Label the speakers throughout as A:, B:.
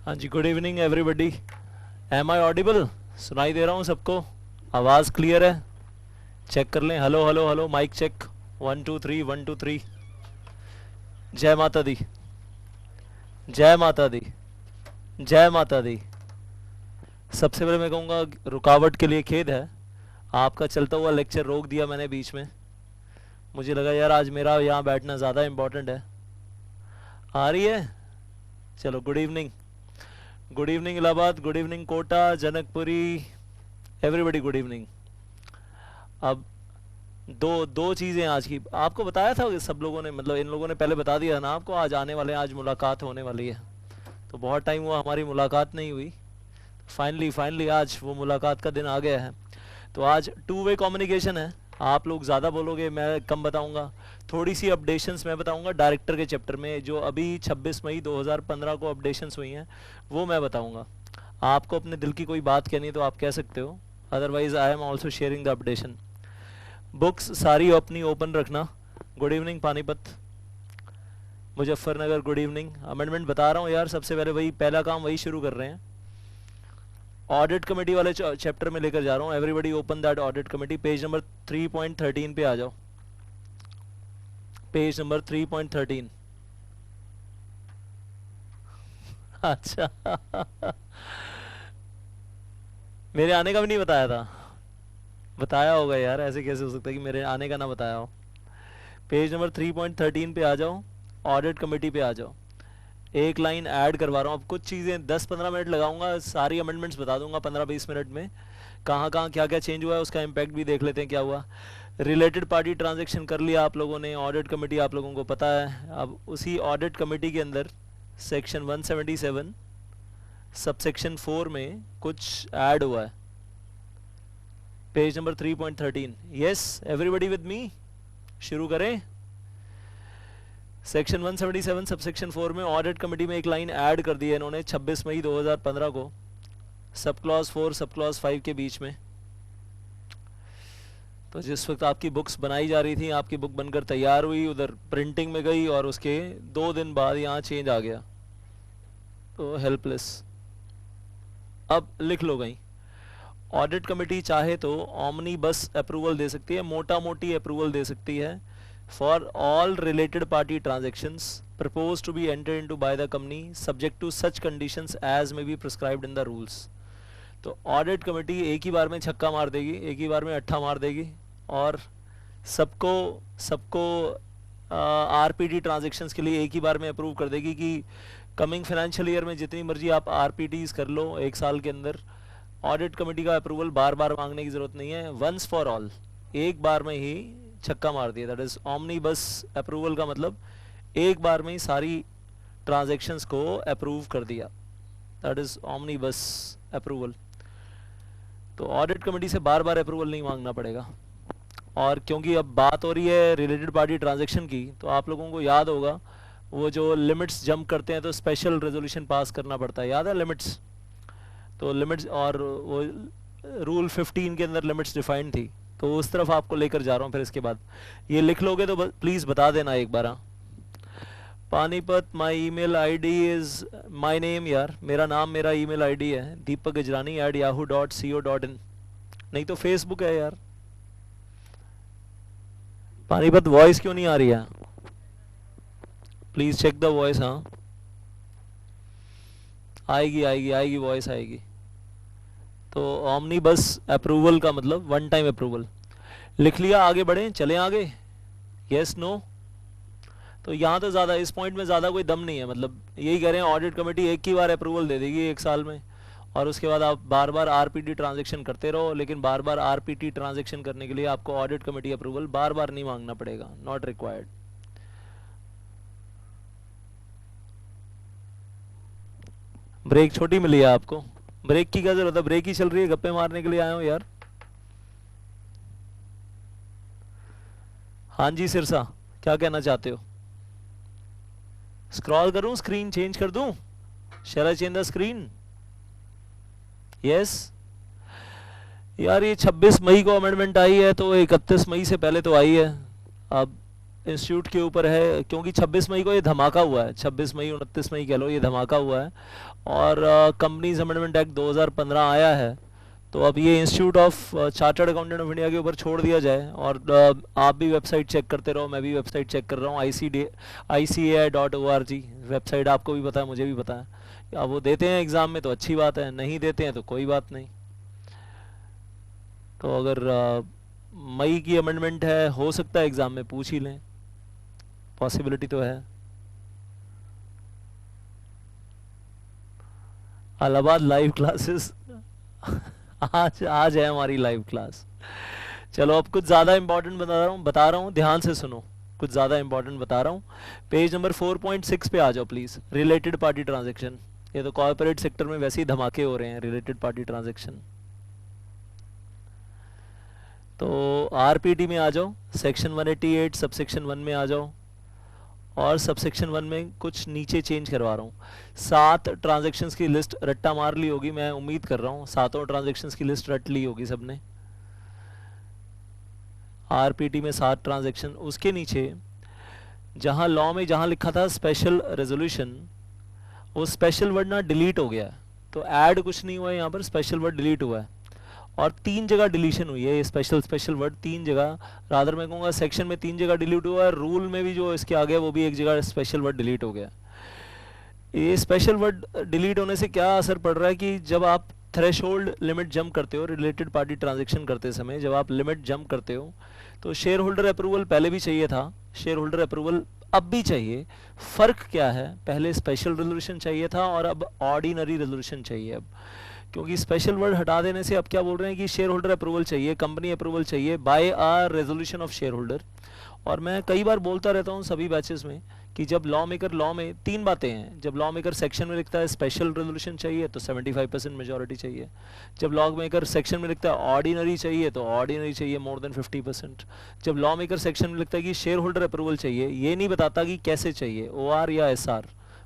A: हाँ जी, good evening everybody. Am I audible? सुनाई दे रहा हूँ सबको? आवाज़ क्लियर है? चेक कर लें। Hello hello hello, mike check. 1 2 3 1 2 3। जय माता दी, जय माता दी, जय माता दी। सबसे पहले मैं कहूँगा रुकावट के लिए खेद है। आपका चलता हुआ लेक्चर रोक दिया मैंने बीच में। मुझे लगा यार आज मेरा यहाँ बैठना ज़्यादा इम्पोर्टेंट है। आ रही है? चलो, good evening. Good evening Allahabad, good evening Kota, Janakpuri, everybody good evening. अब दो दो चीज़ें आज की आपको बताया था सब लोगों ने, मतलब इन लोगों ने पहले बता दिया ना आपको, आज आने वाले हैं, आज मुलाकात होने वाली है। तो बहुत टाइम हुआ हमारी मुलाकात नहीं हुई। फाइनली फाइनली आज वो मुलाकात का दिन आ गया है। तो आज टू वे कम्युनिकेशन है। आप लोग ज़्यादा बोलोगे, मैं कम बताऊंगा। थोड़ी सी अपडेशंस मैं बताऊंगा डायरेक्टर के चैप्टर में, जो अभी 26 मई 2015 को अपडेशंस हुई हैं, वो मैं बताऊंगा। आपको अपने दिल की कोई बात कहनी है तो आप कह सकते हो, otherwise I am also sharing the updation. Books सारी अपनी ओपन रखना। Good evening Panipat, Muzaffarnagar, good evening. Amendment बता रहा हूँ यार, सबसे पहले वही पहला काम वही शुरू कर रहे हैं। ऑडिट कमेटी वाले चैप्टर में लेकर जा रहा हूँ। Everybody open that audit committee, page number 3.13 पे आ जाओ। Page number 3.13। अच्छा मेरे आने का भी नहीं बताया था? बताया होगा यार, ऐसे कैसे हो सकता है कि मेरे आने का ना बताया हो। पेज नंबर 3.13 पे आ जाओ, ऑडिट कमेटी पे आ जाओ। एक लाइन ऐड करवा रहा हूँ। अब कुछ चीज़ें 10-15 मिनट लगाऊंगा, सारी अमेंडमेंट्स बता दूंगा 15-20 मिनट में। कहाँ कहाँ क्या क्या चेंज हुआ है उसका इम्पैक्ट भी देख लेते हैं क्या हुआ। रिलेटेड पार्टी ट्रांजैक्शन कर लिया आप लोगों ने, ऑडिट कमेटी आप लोगों को पता है। अब उसी ऑडिट कमेटी के अंदर सेक्शन 177 सबसेक्शन 4 में कुछ ऐड हुआ है। Page number 3.13। Yes, everybody with me? शुरू करें। सेक्शन 177 सबसेक्शन 4 में ऑडिट कमेटी में एक लाइन ऐड कर दी है इन्होंने 26 मई 2015 को, सब क्लॉज 4 सब क्लॉज 5 के बीच में। तो जिस वक्त आपकी बुक्स बनाई जा रही थी, आपकी बुक बनकर तैयार हुई, उधर प्रिंटिंग में गई और उसके 2 दिन बाद यहाँ चेंज आ गया। तो हेल्पलेस। अब लिख लो गई। ऑडिट कमेटी चाहे तो ऑमनी बस अप्रूवल दे सकती है, मोटा मोटी अप्रूवल दे सकती है for all related party transactions propose to be enter into by the company subject to such conditions as may be prescribed in the rules. तो ऑडिट कमेटी एक ही बार में छक्का मार देगी, एक ही बार में अट्ठा मार देगी और सबको सबको आरपीटी ट्रांजेक्शंस के लिए एक ही बार में अप्रूव कर देगी कि कमिंग फाइनेंशियल ईयर में जितनी मर्जी आप आरपीटीज कर लो एक साल के अंदर। ऑडिट कमेटी का अप्रूवल बार बार मांगने की ज़रूरत नहीं है, वंस फॉर ऑल एक बार में ही छक्का मार दिया। दैट इज़ ऑमनी बस अप्रूवल का मतलब एक बार में ही सारी ट्रांजैक्शंस को अप्रूव कर दिया। दैट इज़ ऑमनी बस अप्रूवल। तो ऑडिट कमेटी से बार बार अप्रूवल नहीं मांगना पड़ेगा। और क्योंकि अब बात हो रही है रिलेटेड पार्टी ट्रांजैक्शन की, तो आप लोगों को याद होगा वो जो लिमिट्स जंप करते हैं तो स्पेशल रेजोल्यूशन पास करना पड़ता है, याद है लिमिट्स? तो लिमिट्स और वो रूल 15 के अंदर लिमिट्स डिफाइंड थी, तो उस तरफ आपको लेकर जा रहा हूँ। फिर इसके बाद ये लिख लोगे तो प्लीज़ बता देना एक बार। हाँ, Panipat, my email ID is my name. यार मेरा नाम, मेरा ईमेल आईडी है deepakgajrani@yahoo.co.in। नहीं तो फेसबुक है यार। पानीपत वॉइस क्यों नहीं आ रही है? Please check the voice. हाँ आएगी आएगी आएगी, वॉइस आएगी। तो ऑमनी बस अप्रूवल का मतलब वन टाइम अप्रूवल। लिख लिया, आगे बढ़ें, चलें आगे। Yes no? तो यहाँ तो ज़्यादा इस पॉइंट में ज़्यादा कोई दम नहीं है, मतलब यही कह रहे हैं ऑडिट कमेटी एक ही बार अप्रूवल दे देगी एक साल में, और उसके बाद आप बार बार आरपीटी ट्रांजैक्शन करते रहो। लेकिन बार बार आरपीटी ट्रांजैक्शन करने के लिए आपको ऑडिट कमेटी अप्रूवल बार बार नहीं मांगना पड़ेगा, नॉट रिक्वायर्ड। ब्रेक छोटी मिली है आपको? ब्रेक की क्या जरूरत है, ब्रेक ही चल रही है, गप्पे मारने के लिए आए हो यार। हाँ जी सिरसा, क्या कहना चाहते हो? स्क्रॉल करूं, स्क्रीन चेंज कर दूं? Shall I change the screen? Yes यार, ये 26 मई को अमेंडमेंट आई है तो 31 मई से पहले तो आई है। अब इंस्टीट्यूट के ऊपर है, क्योंकि 26 मई को ये धमाका हुआ है, 26 मई 29 मई कह लो, ये धमाका हुआ है। और कंपनीज अमेंडमेंट एक्ट 2015 आया है, तो अब ये institute of chartered accountant of India के ऊपर छोड़ दिया जाए। और आप भी वेबसाइट चेक करते रहो, मैं भी वेबसाइट चेक कर रहा हूँ, ICAI.org वेबसाइट, आपको भी पता है, मुझे भी पता है। अब वो देते हैं एग्ज़ाम में तो अच्छी बात है, नहीं देते हैं तो कोई बात नहीं। तो अगर मई की अमेंडमेंट है, हो सकता है एग्ज़ाम में पूछ ही लें, पॉसिबिलिटी तो है। इलाहाबाद लाइव क्लासेस आज है हमारी लाइव क्लास। चलो अब कुछ ज़्यादा इंपॉर्टेंट बता रहा हूँ, ध्यान से सुनो, कुछ ज़्यादा इंपॉर्टेंट बता रहा हूँ। पेज नंबर 4.6 पे आ जाओ प्लीज़, रिलेटेड पार्टी ट्रांजैक्शन। ये तो कॉर्पोरेट सेक्टर में वैसे ही धमाके हो रहे हैं, रिलेटेड पार्टी ट्रांजैक्शन। तो आरपीटी में आ जाओ, सेक्शन 188 सबसेक्शन 1 में आ जाओ, और सबसेक्शन 1 में कुछ नीचे चेंज करवा रहा हूँ। 7 ट्रांजैक्शंस की लिस्ट रट्टा मार ली होगी, मैं उम्मीद कर रहा हूँ 7 ट्रांजैक्शंस की लिस्ट रट ली होगी सबने। आरपीटी में 7 ट्रांजैक्शन, उसके नीचे जहाँ लॉ में जहाँ लिखा था स्पेशल रेजोल्यूशन, वो स्पेशल वर्ड ना डिलीट हो गया है, तो ऐड कुछ नहीं हुआ है यहाँ पर, स्पेशल वर्ड डिलीट हुआ है। और 3 जगह डिलीशन हुई है, ये स्पेशल वर्ड 3 जगह, रादर मैं कहूँगा सेक्शन में 3 जगह डिलीट हुआ है, रूल में भी जो इसके आगे वो भी एक जगह स्पेशल वर्ड डिलीट हो गया। ये स्पेशल वर्ड डिलीट होने से क्या असर पड़ रहा है कि जब आप थ्रेशोल्ड लिमिट जंप करते हो रिलेटेड पार्टी ट्रांजैक्शन करते समय, जब आप लिमिट जंप करते हो तो शेयर होल्डर अप्रूवल पहले भी चाहिए था, शेयर होल्डर अप्रूवल अब भी चाहिए। फ़र्क क्या है, पहले स्पेशल रेजोल्यूशन चाहिए था और अब ऑर्डिनरी रेजोल्यूशन चाहिए। अब क्योंकि स्पेशल वर्ड हटा देने से अब क्या बोल रहे हैं कि शेयर होल्डर अप्रूवल चाहिए, कंपनी अप्रूवल चाहिए by a resolution of share holder. और मैं कई बार बोलता रहता हूँ सभी बैचेस में कि जब लॉ मेकर, लॉ में 3 बातें हैं, जब लॉ मेकर सेक्शन में लिखता है स्पेशल रेजोल्यूशन चाहिए तो 75% मेजॉरिटी चाहिए, जब लॉ मेकर सेक्शन में लिखता है ऑर्डिनरी चाहिए तो ऑर्डिनरी चाहिए मोर देन 50%, जब लॉ मेकर सेक्शन में लिखता है कि शेयर होल्डर अप्रूवल चाहिए, ये नहीं बताता कि कैसे चाहिए, OR या SR,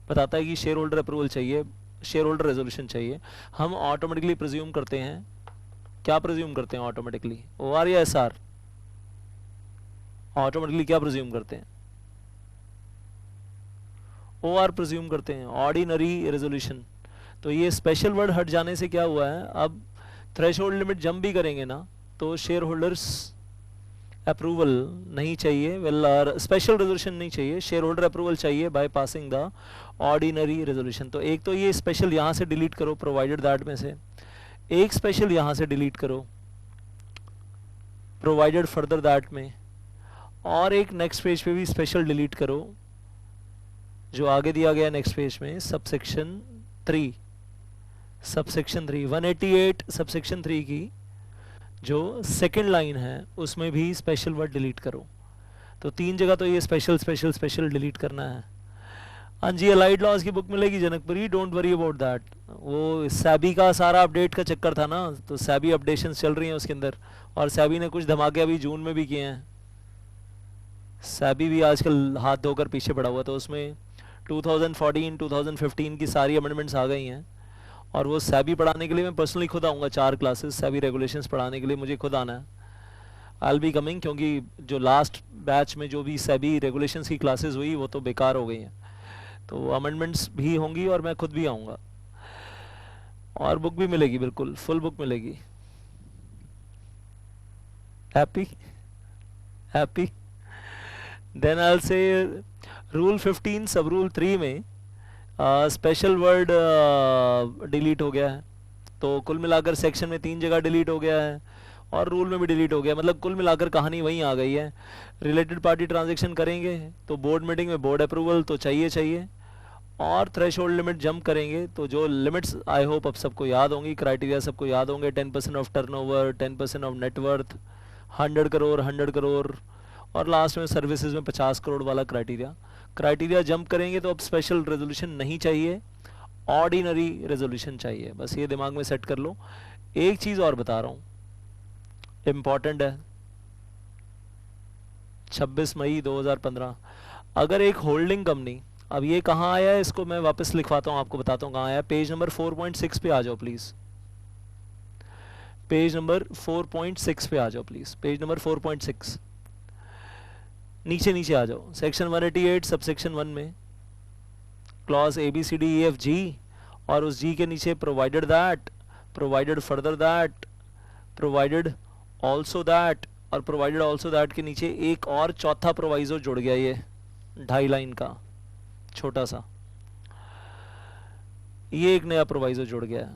A: बताता है कि शेयर होल्डर अप्रूवल चाहिए, शेयर होल्डर रेजोल्यूशन चाहिए, हम ऑटोमेटिकली प्रिज्यूम करते हैं, क्या प्रिज्यूम करते हैं ऑटोमेटिकली, OR या SR? ऑटोमेटिकली क्या प्रिज्यूम करते हैं? OR प्रिज्यूम करते हैं, ऑर्डिनरी रेजोल्यूशन। तो ये स्पेशल वर्ड हट जाने से क्या हुआ है, अब थ्रेशोल्ड लिमिट जंप भी करेंगे ना तो शेयर होल्डर्स अप्रूवल नहीं चाहिए, वेल स्पेशल रेजोल्यूशन नहीं चाहिए, शेयर होल्डर अप्रूवल चाहिए by passing the ordinary resolution. तो एक तो ये स्पेशल यहाँ से डिलीट करो, प्रोवाइडेड दैट में से एक स्पेशल यहाँ से डिलीट करो, प्रोवाइडेड फर्दर दैट में, और एक नेक्स्ट पेज पे भी स्पेशल डिलीट करो जो आगे दिया गया नेक्स्ट पेज में, सबसेक्शन 3 188 सबसेक्शन 3 की जो सेकंड लाइन है उसमें भी स्पेशल वर्ड डिलीट करो। तो 3 जगह तो ये स्पेशल डिलीट करना है। हाँ जी, अलाइड लॉज की बुक मिलेगी Janakpuri, don't worry about that. वो सैबी का सारा अपडेट का चक्कर था ना, तो सैबी अपडेशंस चल रही हैं उसके अंदर, और सैबी ने कुछ धमाके अभी जून में भी किए हैं। सैबी भी आजकल हाथ धोकर पीछे पड़ा हुआ, तो उसमें 2014 2015 की सारी अमेंडमेंट्स आ गई हैं, और वो सैबी पढ़ाने के लिए मैं पर्सनली खुद आऊँगा, 4 क्लासेस सैबी रेगुलेशंस पढ़ाने के लिए मुझे खुद आना है। आई विल बी कमिंग, क्योंकि जो लास्ट बैच में जो भी सैबी रेगुलेशंस की क्लासेस हुई वो तो बेकार हो गई हैं, तो अमेंडमेंट्स भी होंगी और मैं खुद भी आऊँगा, और बुक भी मिलेगी, बिल्कुल फुल बुक मिलेगी। Happy happy then I will say rule 15 सब रूल 3 में स्पेशल वर्ड डिलीट हो गया है, तो कुल मिलाकर सेक्शन में 3 जगह डिलीट हो गया है और रूल में भी डिलीट हो गया, मतलब कुल मिलाकर कहानी वहीं आ गई है। रिलेटेड पार्टी ट्रांजैक्शन करेंगे तो बोर्ड मीटिंग में बोर्ड अप्रूवल तो चाहिए, और थ्रेशोल्ड लिमिट जंप करेंगे तो जो लिमिट्स आई होप अब सबको याद होंगी, क्राइटेरिया सबको याद होंगे, 10% of turnover, 10% of net worth, 100 crore, और लास्ट में सर्विसेज में 50 करोड़ वाला क्राइटेरिया जंप करेंगे तो अब स्पेशल रेजोल्यूशन नहीं चाहिए, ऑर्डिनरी रेजोल्यूशन चाहिए। बस ये दिमाग में सेट कर लो। एक चीज़ और बता रहा हूँ, इम्पॉर्टेंट है, 26 मई 2015, अगर एक होल्डिंग कंपनी, अब ये कहाँ आया है इसको मैं वापस लिखवाता हूँ, आपको बताता हूँ कहाँ आया। पेज नंबर 4.6 पे आ जाओ प्लीज़, पेज नंबर 4.6 पे आ जाओ प्लीज़, पेज नंबर 4.6। नीचे नीचे आ जाओ, सेक्शन 188 सब सेक्शन 1 में क्लॉज ABCDEFG, और उस G के नीचे provided that, provided further that, provided also that, और प्रोवाइडेड ऑल्सो दैट के नीचे एक और चौथा प्रोवाइजो जुड़ गया, ये 2.5 लाइन का छोटा सा, ये एक नया प्रोवाइजो जुड़ गया।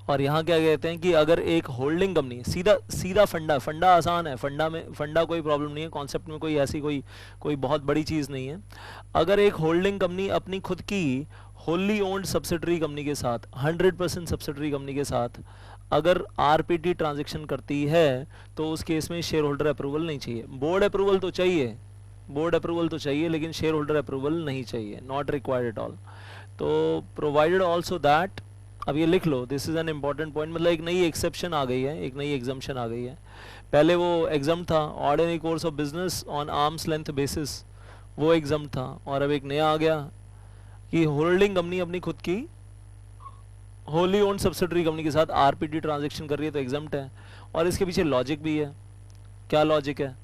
A: और यहाँ क्या कहते हैं कि अगर एक होल्डिंग कंपनी, सीधा सीधा फंडा, फंडा आसान है, फंडा में, फंडा कोई प्रॉब्लम नहीं है, कॉन्सेप्ट में कोई ऐसी कोई बहुत बड़ी चीज़ नहीं है। अगर एक होल्डिंग कंपनी अपनी खुद की होली ओन्ड सब्सिडरी कंपनी के साथ, 100% सब्सिडरी कंपनी के साथ अगर RPT ट्रांजेक्शन करती है तो उस केस में शेयर होल्डर अप्रूवल नहीं चाहिए। बोर्ड अप्रूवल तो चाहिए, बोर्ड अप्रूवल तो चाहिए, लेकिन शेयर होल्डर अप्रूवल नहीं चाहिए, नॉट रिक्वायर्ड एट ऑल। तो प्रोवाइडेड ऑल्सो दैट, अब ये लिख लो, this is an important point, मतलब एक नई एक्सेप्शन आ गई है, एक नई एग्जम्पशन आ गई है। पहले वो एग्जाम था ordinary course of business on arms length basis, वो एग्जाम था, और अब एक नया आ गया कि होल्डिंग कंपनी अपनी खुद की होली ओन्ड सब्सिडरी कंपनी के साथ RPT ट्रांजेक्शन कर रही है तो एग्जाम्प्ट है। और इसके पीछे लॉजिक भी है। क्या लॉजिक है?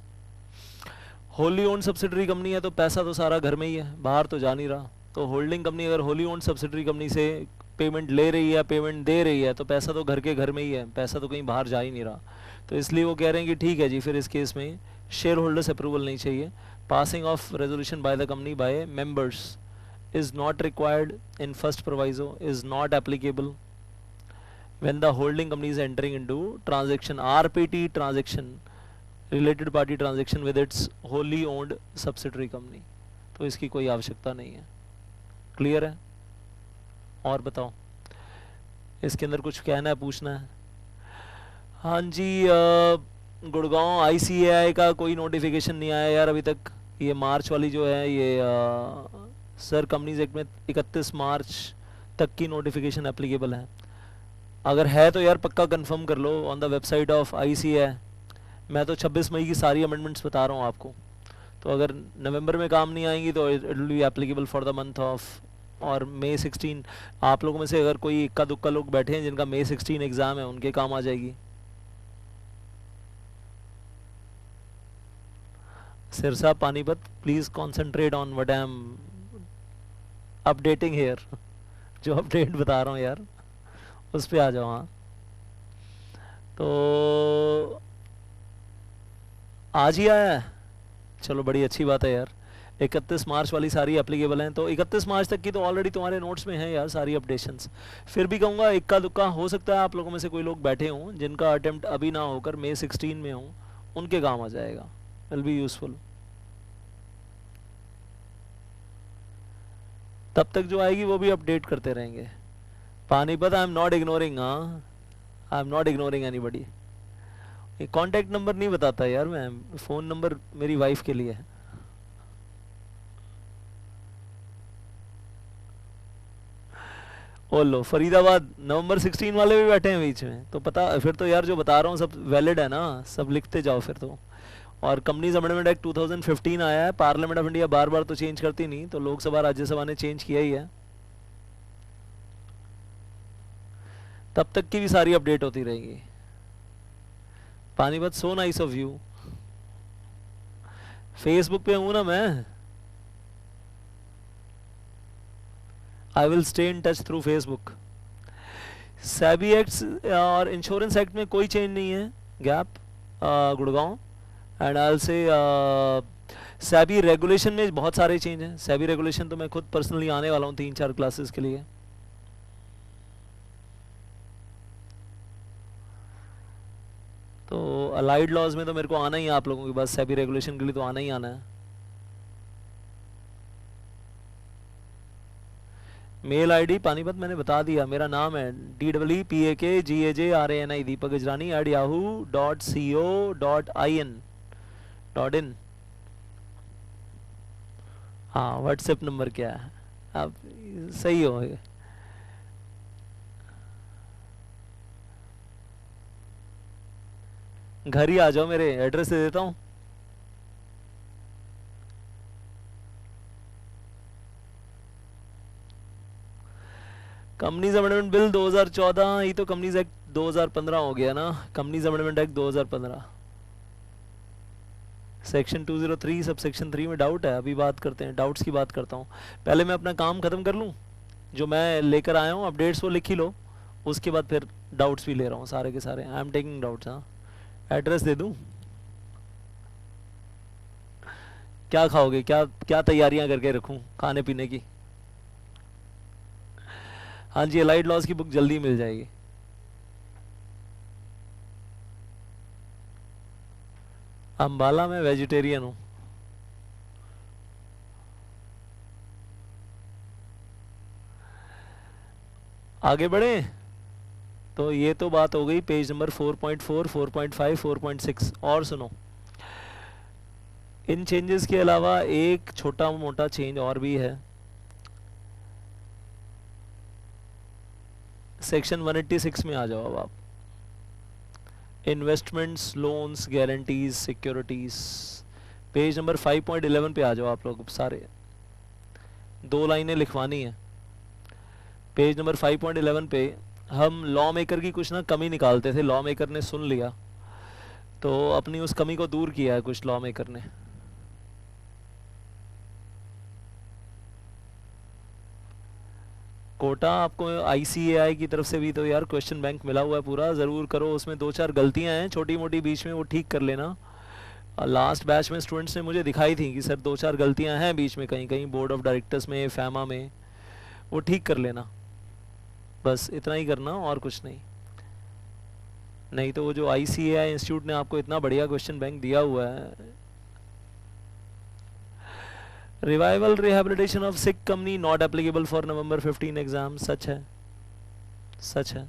A: होली ओन्ड सब्सिडरी कंपनी है तो पैसा तो सारा घर में ही है, बाहर तो जा नहीं रहा। तो होल्डिंग कंपनी अगर होली ओन्ड सब्सिडरी कंपनी से पेमेंट ले रही है, पेमेंट दे रही है, तो पैसा तो घर के घर में ही है, पैसा तो कहीं बाहर जा ही नहीं रहा। तो इसलिए वो कह रहे हैं कि ठीक है जी, फिर इस केस में शेयर होल्डर्स अप्रूवल नहीं चाहिए। Passing of resolution bye the company by members is not required in first proviso, is not applicable when the holding company is entering into transaction, RPT transaction, related party transaction with its wholly owned subsidiary company। तो इसकी कोई आवश्यकता नहीं है। Clear है? और बताओ, इसके अंदर कुछ कहना है, पूछना है? हाँ जी, गुड़गांव ICAI का कोई नोटिफिकेशन नहीं आया यार अभी तक। ये मार्च वाली जो है, ये सर कंपनीज एक्ट में 31 मार्च तक की नोटिफिकेशन एप्लीकेबल है। अगर है तो यार पक्का कंफर्म कर लो on the website of ICAI। मैं तो 26 मई की सारी अमेंडमेंट्स बता रहा हूँ आपको। तो अगर नवंबर में काम नहीं आएंगी तो it will be applicable for the month of, और May 16। आप लोगों में से अगर कोई इक्का दुक्का लोग बैठे हैं जिनका May 16 एग्ज़ाम है, उनके काम आ जाएगी। Sirsa Panipat, please concentrate on what I am updating here. जो अपडेट बता रहा हूँ यार उस पे आ जाओ। हाँ, तो आज ही आया है, चलो बड़ी अच्छी बात है यार। 31 मार्च वाली सारी एप्लीकेबल हैं, तो 31 मार्च तक की तो ऑलरेडी तुम्हारे नोट्स में हैं यार सारी अपडेशंस। फिर भी कहूँगा इक्का दुक्का हो सकता है आप लोगों में से कोई लोग बैठे हों जिनका अटेम्प्ट अभी ना होकर May 16 में हो, उनके काम आ जाएगा, विल बी यूजफुल। तब तक जो आएगी वो भी अपडेट करते रहेंगे। Panipat, I am not ignoring, हाँ, I am not ignoring anybody. ये कॉन्टैक्ट नंबर नहीं बताता यार मैं, फ़ोन नंबर मेरी वाइफ के लिए है। ओ लो, फरीदाबाद, नवंबर 16 वाले भी बैठे हैं बीच में, तो पता फिर तो यार जो बता रहा हूँ सब वैलिड है ना, सब लिखते जाओ फिर तो। और कंपनीज अमेंडमेंट एक्ट 2015 आया है, पार्लियामेंट ऑफ इंडिया बार बार तो चेंज करती नहीं, तो लोकसभा राज्यसभा ने चेंज किया ही है। तब तक की भी सारी अपडेट होती रहेगी। Panipat, so nice of you. Facebook पे हूं ना मैं, I will stay in touch through Facebook. SEBI act और इंश्योरेंस एक्ट में कोई चेंज नहीं है, gap Gurgaon. And I will से सेबी रेगुलेशन में बहुत सारे चेंज हैं। सेबी रेगुलेशन तो मैं खुद पर्सनली आने वाला हूँ 3-4 क्लासेस के लिए। तो अलाइड लॉज में तो मेरे को आना ही है, आप लोगों के पास सेबी रेगुलेशन के लिए तो आना ही आना है। मेल आईडी पानीपत मैंने बता दिया, मेरा नाम है DEEPAKGAJRANI दीपक गजरानी @yahoo.co.in। हाँ, व्हाट्सएप नंबर क्या है? आप सही हो, घर ही आ जाओ, मेरे एड्रेस दे देता हूँ। कंपनीज अमेंडमेंट बिल 2014, ये तो कंपनीज एक्ट 2015 हो गया ना, companies amendment act 2015। Section 203 sub section 3 में डाउट है, अभी बात करते हैं, डाउट्स की बात करता हूँ। पहले मैं अपना काम ख़त्म कर लूँ, जो मैं लेकर आया हूँ अपडेट्स वो लिख ही लो, उसके बाद फिर डाउट्स भी ले रहा हूँ सारे के सारे। I am taking doubts. हाँ, एड्रेस दे दूँ? क्या खाओगे, क्या क्या तैयारियां करके रखूं खाने पीने की? हाँ जी, अलाइड लॉज की बुक जल्दी मिल जाएगी। अम्बाला में वेजिटेरियन हूँ। आगे बढ़े तो ये तो बात हो गई पेज नंबर 4.4, 4.5, 4.6। और सुनो, इन चेंजेस के अलावा एक छोटा मोटा चेंज और भी है। सेक्शन 186 में आ जाओ अब आप। Investments, loans, guarantees, securities, page number 5.11 पे आ जाओ आप लोग सारे। 2 लाइनें लिखवानी है। पेज नंबर 5.11 पे हम लॉ मेकर की कुछ ना कमी निकालते थे, लॉ मेकर ने सुन लिया तो अपनी उस कमी को दूर किया है कुछ लॉ मेकर ने। कोटा आपको आईसीएआई की तरफ से भी तो यार क्वेश्चन बैंक मिला हुआ है पूरा, ज़रूर करो। उसमें 2-4 गलतियां हैं छोटी मोटी बीच में, वो ठीक कर लेना। लास्ट बैच में स्टूडेंट्स ने मुझे दिखाई थी कि सर 2-4 गलतियां हैं बीच में कहीं कहीं, बोर्ड ऑफ डायरेक्टर्स में, फैमा में, वो ठीक कर लेना। बस इतना ही करना और कुछ नहीं। नहीं तो वो जो आईसीएआई इंस्टीट्यूट ने आपको इतना बढ़िया क्वेश्चन बैंक दिया हुआ है। Revival rehabilitation of sick company not applicable for November 15 exam. सच है, सच है।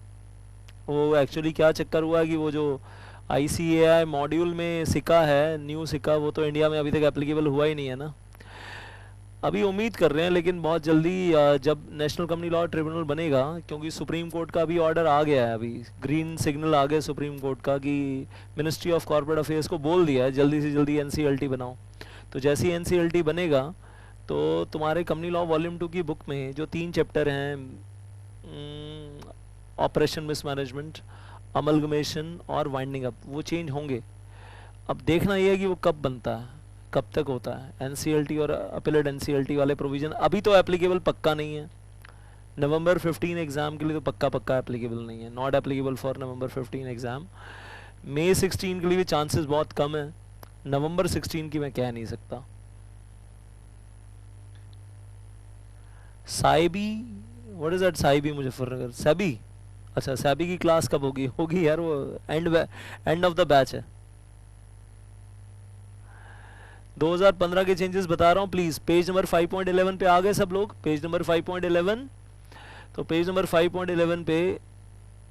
A: वो एक्चुअली क्या चक्कर हुआ कि वो जो आईसीएआई मॉड्यूल में सिक्का है, न्यू सिक्का, वो तो इंडिया में अभी तक एप्लीकेबल हुआ ही नहीं है ना। अभी उम्मीद कर रहे हैं लेकिन बहुत जल्दी जब नेशनल कंपनी लॉ ट्रिब्यूनल बनेगा, क्योंकि सुप्रीम कोर्ट का भी ऑर्डर आ गया है, अभी ग्रीन सिग्नल आ गया सुप्रीम कोर्ट का कि मिनिस्ट्री ऑफ कॉर्पोरेट अफेयर्स को बोल दिया है जल्दी से जल्दी एनसीएलटी बनाओ। तो जैसे ही एनसीएलटी बनेगा तो तुम्हारे कंपनी लॉ वॉल्यूम 2 की बुक में जो 3 चैप्टर हैं, ऑपरेशन मिसमैनेजमेंट, अमलगमेशन और वाइंडिंग अप, वो चेंज होंगे। अब देखना ये है कि वो कब बनता है, कब तक होता है। एनसीएलटी और अपीलेट एनसीएलटी वाले प्रोविजन अभी तो एप्लीकेबल पक्का नहीं है। नवंबर 15 एग्ज़ाम के लिए तो पक्का पक्का एप्लीकेबल नहीं है, not applicable for November 15 exam. मई 16 के लिए भी चांसेस बहुत कम है, नवंबर 16 की मैं कह नहीं सकता। Saibi, what is that? Saibi Muzaffarnagar, Saibi. अच्छा, सैबी की क्लास कब होगी? होगी यार, वो एंड ऑफ द बैच है। 2015 के चेंजेस बता रहा हूँ प्लीज। पेज नंबर 5.11 पे आ गए सब लोग? पेज नंबर 5.11, तो पेज नंबर 5.11 पे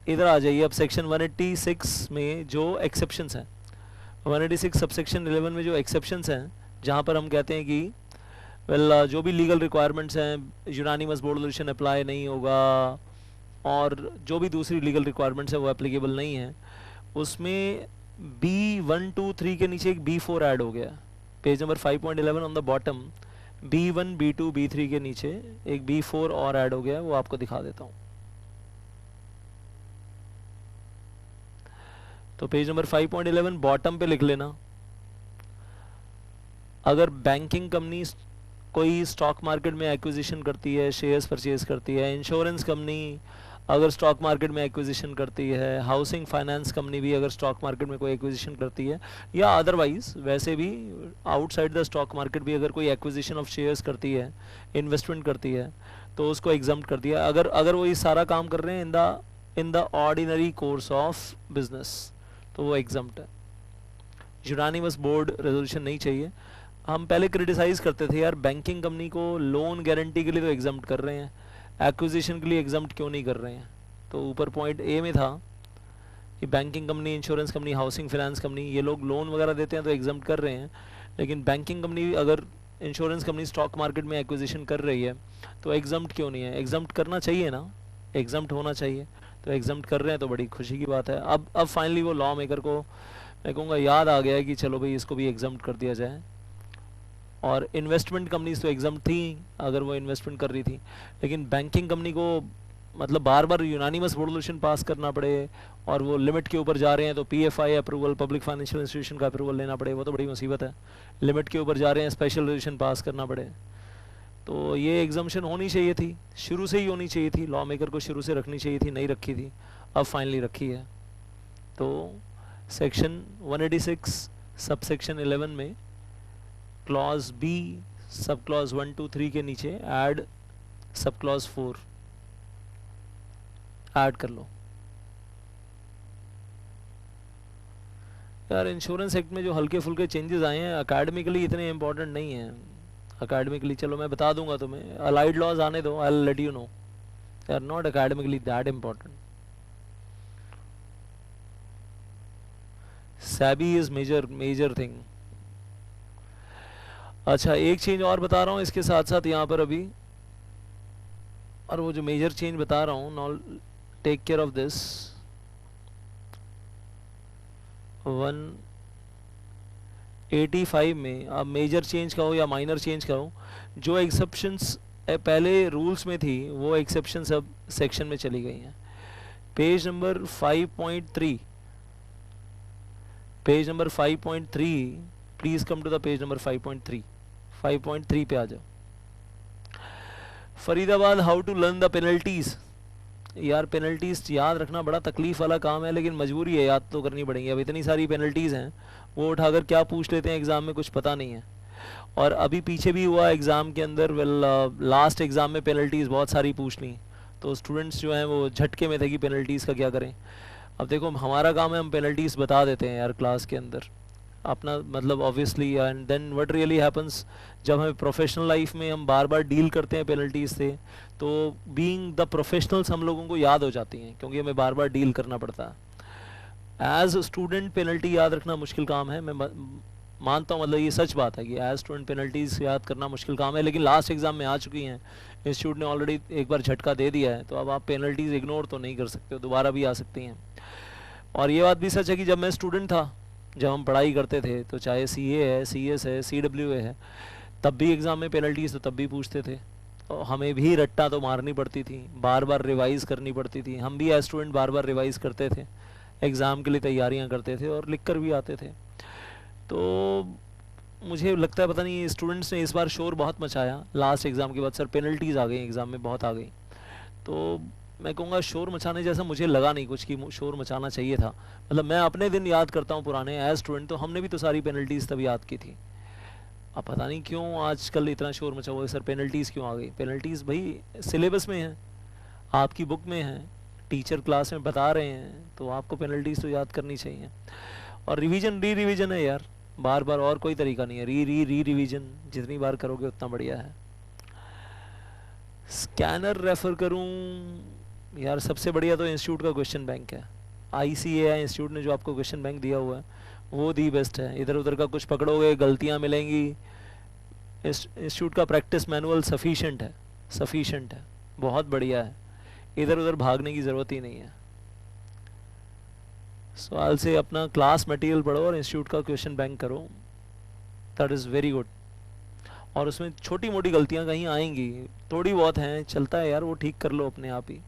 A: इधर आ जाइए। अब सेक्शन 186 में जो एक्सेप्शंस हैं, 186 सबसेक्शन 11 में जो एक्सेप्शंस हैं, जहाँ पर हम कहते हैं कि जो भी लीगल रिक्वायरमेंट्स हैं, यूनानिमस बोर्ड रेजोल्यूशन अप्लाई नहीं होगा और जो भी दूसरी लीगल रिक्वायरमेंट्स है वो एप्लीकेबल नहीं है, उसमें B123 के नीचे एक B4 ऐड हो गया। Page number 5.11 on the bottom, B1, B2, B3 के नीचे एक B4 और ऐड हो गया, वो आपको दिखा देता हूँ। तो पेज नंबर 5.11 बॉटम पे लिख लेना। अगर बैंकिंग कंपनी कोई स्टॉक मार्केट में एक्विजिशन करती है, शेयर्स परचेज करती है, इंश्योरेंस कंपनी अगर स्टॉक मार्केट में एक्विजिशन करती है, हाउसिंग फाइनेंस कंपनी भी अगर स्टॉक मार्केट में कोई एक्विजिशन करती है, या अदरवाइज वैसे भी आउटसाइड द स्टॉक मार्केट भी अगर कोई एक्विजिशन ऑफ शेयर्स करती है, इन्वेस्टमेंट करती है, तो उसको एग्जम्प्ट कर दिया। अगर वो ये सारा काम कर रहे हैं in the ordinary course of business, तो वो एग्जम्प्ट है। यूनानिमस बोर्ड रेजोल्यूशन नहीं चाहिए। हम पहले क्रिटिसाइज करते थे यार, बैंकिंग कंपनी को लोन गारंटी के लिए तो एग्जम्प्ट कर रहे हैं, एक्विजिशन के लिए एग्जम्प्ट क्यों नहीं कर रहे हैं? तो ऊपर पॉइंट ए में था कि banking company, insurance company, housing finance company, ये लोग लोन वगैरह देते हैं तो एग्जम्प्ट कर रहे हैं, लेकिन बैंकिंग कंपनी अगर इंश्योरेंस कंपनी स्टॉक मार्केट में एक्विजिशन कर रही है तो एग्जम्प्ट क्यों नहीं है? एग्जम्प्ट करना चाहिए ना, एग्जम्प्ट होना चाहिए। तो एग्जम्प्ट कर रहे हैं तो बड़ी खुशी की बात है। अब फाइनली वो लॉ मेकर को मैं कहूँगा याद आ गया है कि चलो भाई इसको भी एग्जम्प्ट कर दिया जाए। और इन्वेस्टमेंट कंपनीज तो एग्जम्प्ट थी अगर वो इन्वेस्टमेंट कर रही थी, लेकिन बैंकिंग कंपनी को मतलब बार बार यूनानिमस बोर्ड रेजोल्यूशन पास करना पड़े और वो लिमिट के ऊपर जा रहे हैं तो PFI approval, public financial institution का अप्रूवल लेना पड़े, वो तो बड़ी मुसीबत है। लिमिट के ऊपर जा रहे हैं, स्पेशल रेजोल्यूशन पास करना पड़े। तो ये एग्जाम्शन होनी चाहिए थी, शुरू से ही होनी चाहिए थी, लॉ मेकर को शुरू से रखनी चाहिए थी, नहीं रखी थी, अब फाइनली रखी है। तो सेक्शन 186 सब सेक्शन 11 में क्लॉज बी सब क्लॉज 1, 2, 3 के नीचे ऐड सब क्लॉज 4 ऐड कर लो। यार इंश्योरेंस एक्ट में जो हल्के फुल्के चेंजेस आए हैं अकेडमिकली इतने इंपॉर्टेंट नहीं हैं। अकेडमिकली चलो मैं बता दूंगा तुम्हें, अलाइड लॉज आने दो, I will let you know, they are not academically that important. SEBI is major thing. अच्छा एक चेंज और बता रहा हूँ इसके साथ साथ यहाँ पर अभी, और वो जो मेजर चेंज बता रहा हूँ, नॉल टेक केयर ऑफ दिस। 185 में अब मेजर चेंज कहो या माइनर चेंज कहो, जो एक्सेप्शंस पहले रूल्स में थी वो एक्सेप्शंस अब सेक्शन में चली गई हैं। Page number 5.3, page number 5.3, please come to the page number 5.3 पे आ जाओ। Faridabad, how to learn the penalties. यार पेनल्टीज याद रखना बड़ा तकलीफ वाला काम है, लेकिन मजबूरी है, याद तो करनी पड़ेंगी। अब इतनी सारी पेनल्टीज हैं, वो उठाकर क्या पूछ लेते हैं एग्जाम में कुछ पता नहीं है। और अभी पीछे भी हुआ एग्जाम के अंदर, लास्ट एग्जाम में पेनल्टीज बहुत सारी पूछ ली, तो स्टूडेंट्स जो हैं वो झटके में थे कि पेनल्टीज का क्या करें। अब देखो हमारा काम है, हम पेनल्टीज बता देते हैं यार क्लास के अंदर अपना, मतलब obviously. And then what really happens, जब हमें प्रोफेशनल लाइफ में हम बार बार डील करते हैं पेनल्टीज से, तो बीइंग द प्रोफेशनल्स हम लोगों को याद हो जाती हैं, क्योंकि हमें बार बार डील करना पड़ता है। एज स्टूडेंट पेनल्टी याद रखना मुश्किल काम है, मैं मानता हूँ, मतलब ये सच बात है कि एज स्टूडेंट पेनल्टीज याद करना मुश्किल काम है, लेकिन लास्ट एग्जाम में आ चुकी हैं, इंस्टीट्यूट ने ऑलरेडी एक बार झटका दे दिया है, तो अब आप पेनल्टीज इग्नोर तो नहीं कर सकते हो, दोबारा भी आ सकती हैं। और ये बात भी सच है कि जब मैं स्टूडेंट था, जब हम पढ़ाई करते थे, तो चाहे सीए है, सीएस है, सीडब्ल्यूए है, तब भी एग्ज़ाम में पेनल्टीज तो तब भी पूछते थे, और हमें भी रट्टा तो मारनी पड़ती थी, बार बार रिवाइज़ करनी पड़ती थी। हम भी एज स्टूडेंट बार बार रिवाइज़ करते थे, एग्ज़ाम के लिए तैयारियां करते थे और लिख कर भी आते थे। तो मुझे लगता है पता नहीं स्टूडेंट्स ने इस बार शोर बहुत मचाया लास्ट एग्ज़ाम के बाद, सर पेनल्टीज़ आ गई एग्ज़ाम में, बहुत आ गई। तो मैं कहूँगा शोर मचाने जैसा मुझे लगा नहीं कुछ कि शोर मचाना चाहिए था। मतलब मैं अपने दिन याद करता हूँ पुराने एज स्टूडेंट, तो हमने भी तो सारी पेनल्टीज़ तब याद की थी। अब पता नहीं क्यों आजकल इतना शोर मचा हुआ है, सर पेनल्टीज़ क्यों आ गई। पेनल्टीज़ भाई सिलेबस में है, आपकी बुक में है, टीचर क्लास में बता रहे हैं, तो आपको पेनल्टीज़ तो याद करनी चाहिए। और रिवीजन रिवीजन है यार, बार बार, और कोई तरीका नहीं है। रिवीजन जितनी बार करोगे उतना बढ़िया है। स्कैनर रेफ़र करूँ यार, सबसे बढ़िया तो इंस्टीट्यूट का क्वेश्चन बैंक है। ICAI इंस्टीट्यूट ने जो आपको क्वेश्चन बैंक दिया हुआ है वो दी बेस्ट है। इधर उधर का कुछ पकड़ोगे गलतियाँ मिलेंगी। इंस्टीट्यूट का प्रैक्टिस मैनुअल सफिशेंट है, बहुत बढ़िया है, इधर उधर भागने की ज़रूरत ही नहीं है। सवाल से अपना क्लास मटेरियल पढ़ो और इंस्टीट्यूट का क्वेश्चन बैंक करो, दैट इज़ वेरी गुड। और उसमें छोटी मोटी गलतियाँ कहीं आएंगी, थोड़ी बहुत हैं, चलता है यार, वो ठीक कर लो अपने आप ही।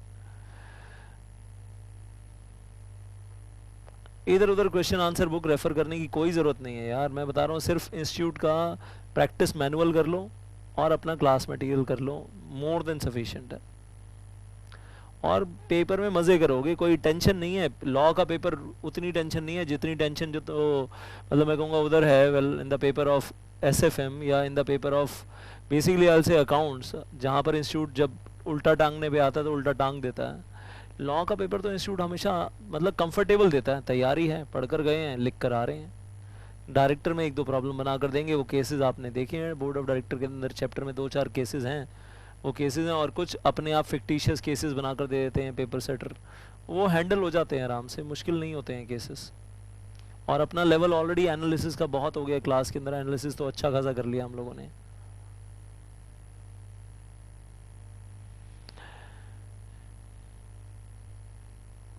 A: इधर उधर क्वेश्चन आंसर बुक रेफ़र करने की कोई ज़रूरत नहीं है यार, मैं बता रहा हूँ, सिर्फ इंस्टीट्यूट का प्रैक्टिस मैनुअल कर लो और अपना क्लास मटेरियल कर लो, मोर देन सफिशिएंट है। और पेपर में मज़े करोगे, कोई टेंशन नहीं है। लॉ का पेपर उतनी टेंशन नहीं है जितनी टेंशन जो तो मतलब मैं कहूँगा उधर है, well in the paper of SFM या in the paper of basically also accounts, जहाँ पर इंस्टीट्यूट जब उल्टा टांगने पे आता है तो उल्टा टांग देता है। लॉ का पेपर तो इंस्टीट्यूट हमेशा मतलब कंफर्टेबल देता है, तैयारी है, पढ़कर गए हैं, लिख कर आ रहे हैं। डायरेक्टर में 1-2 प्रॉब्लम बना कर देंगे, वो केसेस आपने देखे हैं बोर्ड ऑफ डायरेक्टर के अंदर, चैप्टर में 2-4 केसेस हैं, वो केसेस हैं। और कुछ अपने आप फिक्टिशियस केसेस बनाकर दे देते हैं पेपर सेटर, वो हैंडल हो जाते हैं आराम से, मुश्किल नहीं होते हैं केसेस। और अपना लेवल ऑलरेडी एनालिसिस का बहुत हो गया क्लास के अंदर, एनालिसिस तो अच्छा खासा कर लिया हम लोगों ने।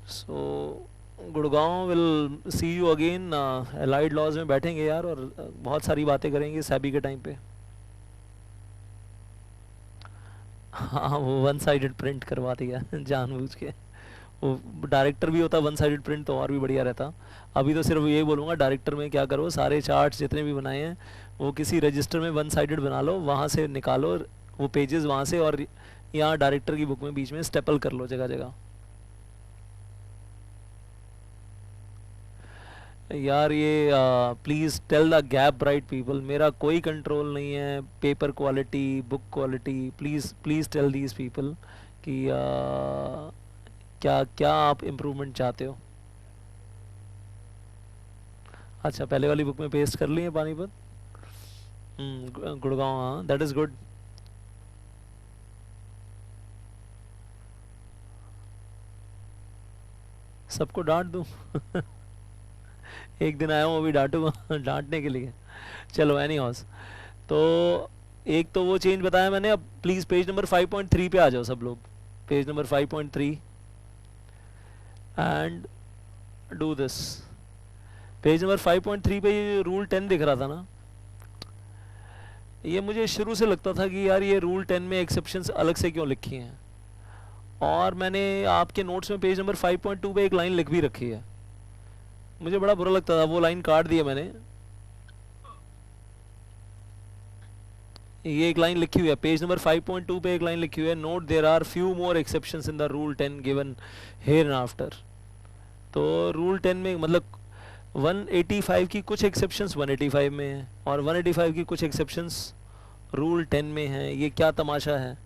A: So Gurgaon will see you again, allied laws में बैठेंगे यार और बहुत सारी बातें करेंगे सैबी के टाइम पे। हाँ वो वन साइडेड प्रिंट करवा दिया जानबूझ के। वो डायरेक्टर भी होता वन साइडेड प्रिंट तो और भी बढ़िया रहता। अभी तो सिर्फ यही बोलूँगा डायरेक्टर में क्या करो, सारे चार्ट्स जितने भी बनाए हैं वो किसी रजिस्टर में वन साइडेड बना लो, वहाँ से निकालो वो पेजेस वहाँ से, और यहाँ डायरेक्टर की बुक में बीच में स्टेपल कर लो जगह जगह। यार ये please tell the gap bright people, मेरा कोई कंट्रोल नहीं है paper quality book quality, please please tell these people कि क्या क्या आप इम्प्रूवमेंट चाहते हो। अच्छा पहले वाली बुक में पेस्ट कर लिए पानीपत। गुड़गांव, हाँ दैट इज़ गुड। सबको डांट दूँ एक दिन आया हूँ अभी डांटूंगा डांटने के लिए। चलो एनी हाउस, तो एक तो वो चेंज बताया मैंने। अब प्लीज़ पेज नंबर 5.3 पे आ जाओ सब लोग, page number 5.3 and do this. Page number 5.3 पे ये रूल 10 दिख रहा था ना, ये मुझे शुरू से लगता था कि यार ये रूल 10 में एक्सेप्शंस अलग से क्यों लिखी हैं, और मैंने आपके नोट्स में पेज नंबर 5.2 पे एक लाइन लिख भी रखी है। मुझे बड़ा बुरा लगता था, वो लाइन काट दिया मैंने। ये एक लाइन लिखी हुई है पेज नंबर 5.2 पे, एक लाइन लिखी हुई है, note there are few more exceptions in the rule 10 given here and after. तो रूल 10 में मतलब 185 की कुछ एक्सेप्शंस 185 में है और 185 की कुछ एक्सेप्शंस रूल 10 में है, ये क्या तमाशा है।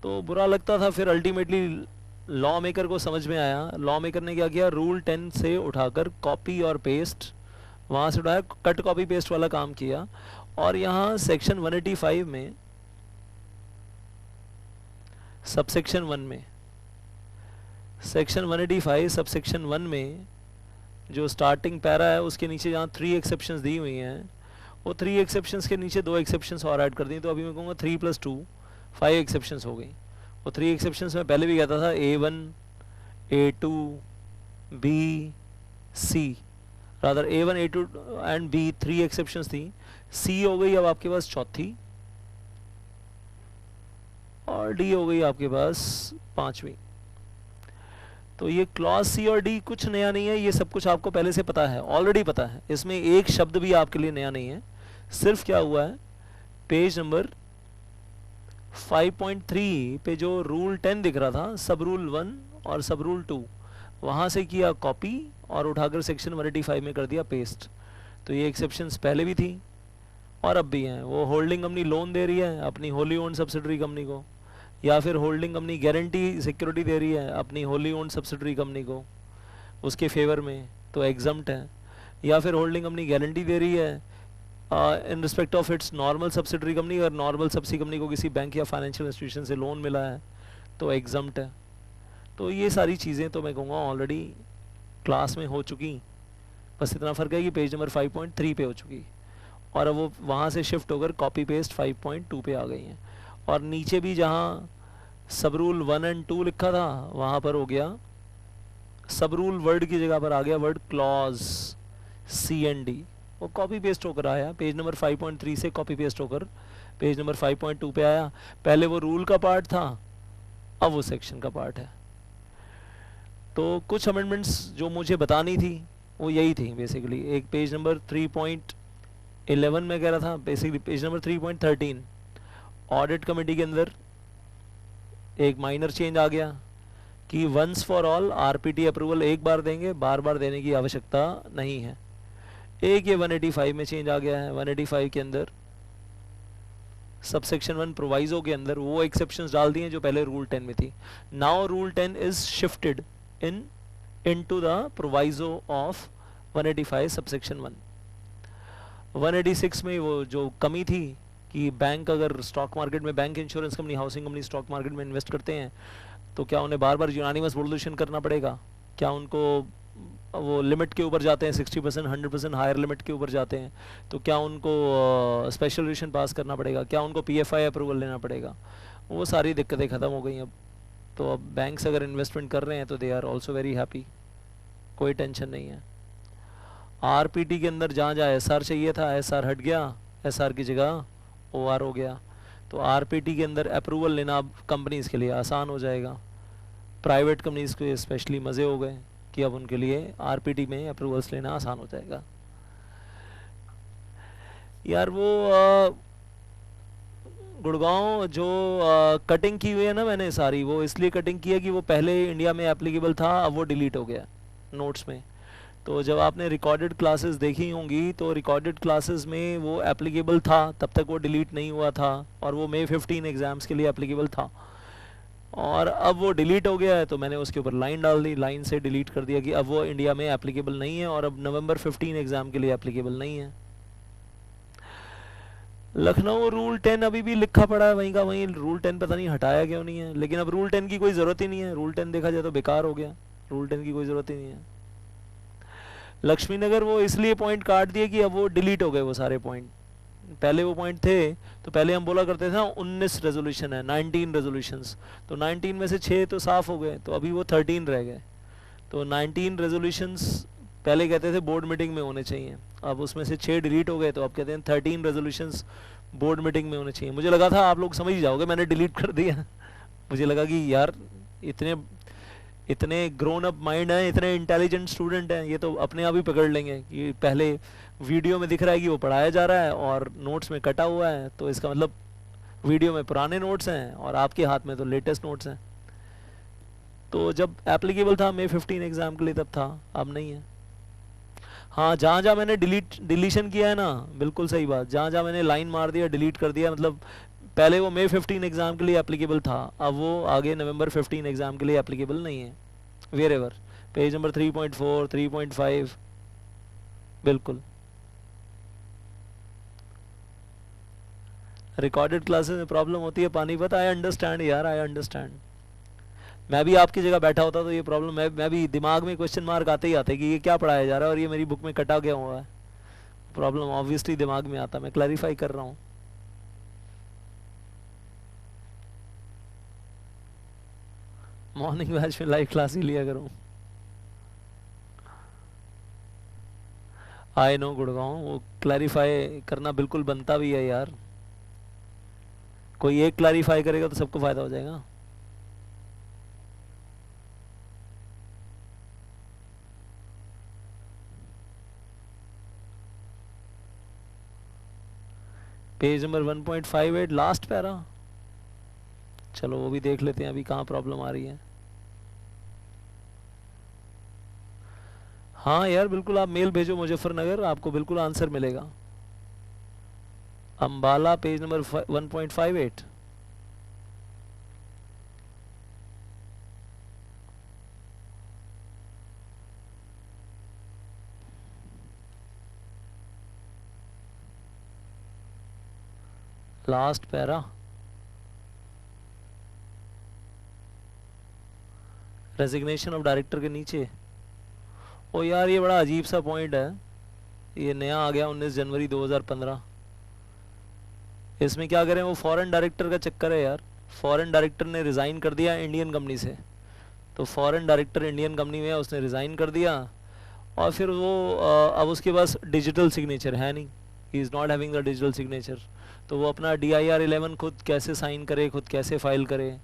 A: तो बुरा लगता था, फिर अल्टीमेटली लॉ मेकर को समझ में आया। लॉ मेकर ने क्या किया, रूल 10 से उठाकर कॉपी और पेस्ट, वहाँ से उठाया कट कॉपी पेस्ट वाला काम किया, और यहाँ सेक्शन 185 में सबसेक्शन 1 में, सेक्शन 185 सबसेक्शन 1 में जो स्टार्टिंग पैरा है उसके नीचे जहाँ 3 एक्सेप्शंस दी हुई हैं, वो 3 एक्सेप्शंस के नीचे 2 एक्सेप्शंस और ऐड कर दी। तो अभी मैं कहूँगा 3 + 2 5 एक्सेप्शंस हो गई। वो 3 एक्सेप्शंस में पहले भी कहता था A1 A2 B C, rather A1 A2 and B 3 exceptions थी। C हो गई अब आपके पास चौथी, और D हो गई आपके पास पांचवी। तो ये क्लॉज C और D कुछ नया नहीं है, ये सब कुछ आपको पहले से पता है, ऑलरेडी पता है, इसमें एक शब्द भी आपके लिए नया नहीं है। सिर्फ क्या हुआ है, पेज नंबर 5.3 पे जो रूल 10 दिख रहा था, सब रूल 1 और सब रूल 2, वहाँ से किया कॉपी और उठाकर सेक्शन 185 में कर दिया पेस्ट। तो ये एक्सेप्शंस पहले भी थी और अब भी हैं। वो होल्डिंग कंपनी लोन दे रही है अपनी होली ओन्ड सब्सिडरी कंपनी को, या फिर होल्डिंग कंपनी गारंटी सिक्योरिटी दे रही है अपनी होली ओन्ड सब्सिडरी कंपनी को उसके फेवर में, तो एग्जम्प्ट है। या फिर होल्डिंग कंपनी गारंटी दे रही है in respect of its normal subsidiary company, और नॉर्मल सब्सिडी कंपनी को किसी बैंक या फाइनेंशियल इंस्टीट्यूशन से लोन मिला है तो एग्जम्प्ट है। तो ये सारी चीज़ें तो मैं कहूँगा ऑलरेडी क्लास में हो चुकी, बस इतना फ़र्क है कि पेज नंबर 5.3 पे हो चुकी, और अब वो वहाँ से शिफ्ट होकर कॉपी पेस्ट 5.2 पे आ गई हैं। और नीचे भी जहाँ सब रूल 1 और 2 लिखा था, वहाँ पर हो गया सब रूल वर्ड की जगह पर आ गया वर्ड क्लॉज CND, वो कॉपी पेस्ट होकर आया पेज नंबर 5.3 से, कॉपी पेस्ट होकर पेज नंबर 5.2 पे आया। पहले वो रूल का पार्ट था, अब वो सेक्शन का पार्ट है। तो कुछ अमेंडमेंट्स जो मुझे बतानी थी वो यही थी बेसिकली। एक पेज नंबर 3.11 में कह रहा था, basically page number 3.13 audit committee के अंदर एक माइनर चेंज आ गया कि once for all RPT approval एक बार देंगे, बार बार देने की आवश्यकता नहीं है। एक ये 185 में चेंज आ गया है। 185 के अंदर सबसेक्शन 1 प्रोवाइजो के अंदर वो एक्सेप्शंस डाल दिए जो पहले रूल 10 में थी। Now rule 10 is shifted into the proviso of 185 subsection 1। 186 में वो जो कमी थी कि बैंक अगर स्टॉक मार्केट में, bank insurance company housing company stock market में इन्वेस्ट करते हैं तो क्या उन्हें बार बार यूनानिमस बोल्यूशन करना पड़ेगा, क्या उनको वो लिमिट के ऊपर जाते हैं 60% 100% हायर लिमिट के ऊपर जाते हैं तो क्या उनको स्पेशल रेजोल्यूशन पास करना पड़ेगा, क्या उनको PFI अप्रूवल लेना पड़ेगा, वो सारी दिक्कतें ख़त्म हो गई अब। तो अब बैंक्स अगर इन्वेस्टमेंट कर रहे हैं तो they are also very happy, कोई टेंशन नहीं है। RPT के अंदर जहाँ जहाँ SR चाहिए था SR हट गया, SR की जगह OR हो गया। तो आरपीटी के अंदर अप्रूवल लेना अब कंपनीज के लिए आसान हो जाएगा। प्राइवेट कंपनीज के स्पेशली मज़े हो गए कि अब उनके लिए आरपीटी में अप्रूवल्स लेना आसान हो जाएगा। यार वो गुड़गांव जो कटिंग की हुई है ना मैंने सारी, वो इसलिए कटिंग की है कि वो पहले इंडिया में एप्लीकेबल था, अब वो डिलीट हो गया नोट्स में। तो जब आपने रिकॉर्डेड क्लासेस देखी होंगी तो रिकॉर्डेड क्लासेस में वो एप्लीकेबल था, तब तक वो डिलीट नहीं हुआ था और वो मई 15 एग्ज़ाम्स के लिए एप्लीकेबल था। और अब वो डिलीट हो गया है तो मैंने उसके ऊपर लाइन डाल दी, लाइन से डिलीट कर दिया कि अब वो इंडिया में एप्लीकेबल नहीं है और अब नवंबर 15 एग्ज़ाम के लिए एप्लीकेबल नहीं है। लखनऊ रूल 10 अभी भी लिखा पड़ा है वहीं का वहीं, रूल 10 पता नहीं हटाया क्यों नहीं है, लेकिन अब रूल 10 की कोई ज़रूरत ही नहीं है। रूल 10 देखा जाए तो बेकार हो गया, रूल 10 की कोई ज़रूरत ही नहीं है। लक्ष्मी नगर वो इसलिए पॉइंट काट दिए कि अब वो डिलीट हो गए वो सारे पॉइंट। पहले वो पॉइंट थे तो पहले हम बोला करते थे ना 19 रेजोल्यूशन है, 19 रेजोल्यूशंस, तो 19 में से 6 तो साफ हो गए, तो अभी वो 13 रह गए। तो 19 रेजोल्यूशंस पहले कहते थे बोर्ड मीटिंग में होने चाहिए, अब उसमें से 6 डिलीट हो गए, तो अब कहते हैं 13 रेजोल्यूशंस बोर्ड मीटिंग में होने चाहिए। मुझे लगा था आप लोग समझ ही जाओगे, मैंने डिलीट कर दिया। मुझे लगा कि यार इतने इतने ग्रोन अप माइंड हैं, इतने इंटेलिजेंट स्टूडेंट हैं, ये तो अपने आप ही पकड़ लेंगे कि पहले वीडियो में दिख रहा है कि वो पढ़ाया जा रहा है और नोट्स में कटा हुआ है, तो इसका मतलब वीडियो में पुराने नोट्स हैं और आपके हाथ में तो लेटेस्ट नोट्स हैं। तो जब एप्लीकेबल था मई 15 एग्ज़ाम के लिए तब था, अब नहीं है। हाँ, जहाँ जहाँ मैंने डिलीशन किया है ना, बिल्कुल सही बात, जहाँ जहाँ मैंने लाइन मार दिया डिलीट कर दिया, मतलब पहले वो मई 15 एग्ज़ाम के लिए एप्लीकेबल था, अब वो आगे नवंबर 15 एग्ज़ाम के लिए एप्लीकेबल नहीं है। वेर एवर पेज नंबर 3.4 3.5 बिल्कुल। रिकॉर्डेड क्लासेस में प्रॉब्लम होती है पानीपत, आई अंडरस्टैंड यार, आई अंडरस्टैंड। मैं भी आपकी जगह बैठा होता तो ये प्रॉब्लम मैं भी दिमाग में क्वेश्चन मार्क आते ही आते कि ये क्या पढ़ाया जा रहा है और ये मेरी बुक में कटा गया हुआ है। प्रॉब्लम ऑब्वियसली दिमाग में आता, मैं क्लैरिफाई कर रहा हूँ। मॉर्निंग बैच में लाइव क्लास ही लिया करूँ। आई नो गुड़गांव, वो क्लैरिफाई करना बिल्कुल बनता भी है यार, कोई एक क्लैरिफाई करेगा तो सबको फायदा हो जाएगा। पेज नंबर 1.58 लास्ट पैरा, चलो वो भी देख लेते हैं अभी कहाँ प्रॉब्लम आ रही है। हाँ यार बिल्कुल, आप मेल भेजो मुजफ्फरनगर, आपको बिल्कुल आंसर मिलेगा। Ambala page number 1.58। Last para, resignation of director के नीचे। ओ यार ये बड़ा अजीब सा पॉइंट है, ये नया आ गया 19 जनवरी 2015। इसमें क्या करें, वो फॉरेन डायरेक्टर का चक्कर है यार। फॉरेन डायरेक्टर ने रिज़ाइन कर दिया इंडियन कंपनी से, तो फॉरेन डायरेक्टर इंडियन कंपनी में है, उसने रिज़ाइन कर दिया और फिर वो अब उसके पास डिजिटल सिग्नेचर है नहीं, he is not having the digital signature. तो वो अपना DIR 11 खुद कैसे साइन करे, खुद कैसे फाइल करे।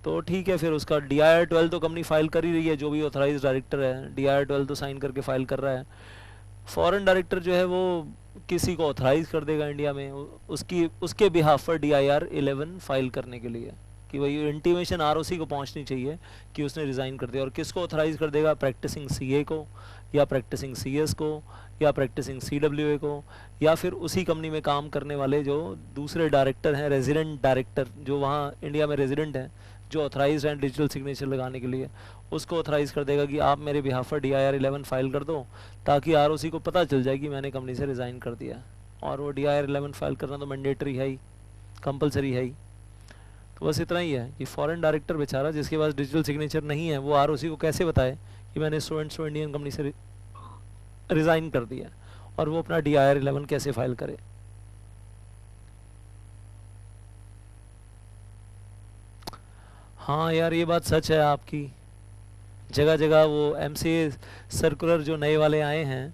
A: तो ठीक है, फिर उसका DIR 12 तो कंपनी फाइल कर ही रही है, जो भी ऑथराइज डायरेक्टर है DIR 12 तो साइन करके फाइल कर रहा है। फॉरेन डायरेक्टर जो है वो किसी को ऑथराइज कर देगा इंडिया में उसके बिहाफ पर DIR 11 फाइल करने के लिए, कि वही इंटीमेशन ROC को पहुंचनी चाहिए कि उसने रिज़ाइन कर दिया। और किसको ऑथराइज कर देगा, प्रैक्टिसिंग CA को या प्रैक्टिसिंग CS को या प्रैक्टिसिंग CWA को, या फिर उसी कंपनी में काम करने वाले जो दूसरे डायरेक्टर हैं, रेजिडेंट डायरेक्टर जो वहाँ इंडिया में रेजिडेंट हैं, जो ऑथराइज हैं डिजिटल सिग्नेचर लगाने के लिए, उसको ऑथराइज कर देगा कि आप मेरे बिहाफ पर DIR 11 फाइल कर दो, ताकि ROC को पता चल जाए कि मैंने कंपनी से रिज़ाइन कर दिया। और वो DIR 11 फाइल करना तो मैंडेटरी है ही, कंपलसरी है ही। तो बस इतना ही है कि फॉरेन डायरेक्टर बेचारा जिसके पास डिजिटल सिग्नेचर नहीं है, वो ROC को कैसे बताए कि मैंने सो इंडियन कंपनी से रिज़ाइन कर दिया, और वो अपना DIR 11 कैसे फाइल करे। हाँ यार ये बात सच है आपकी, जगह जगह वो MCA सर्कुलर जो नए वाले आए हैं,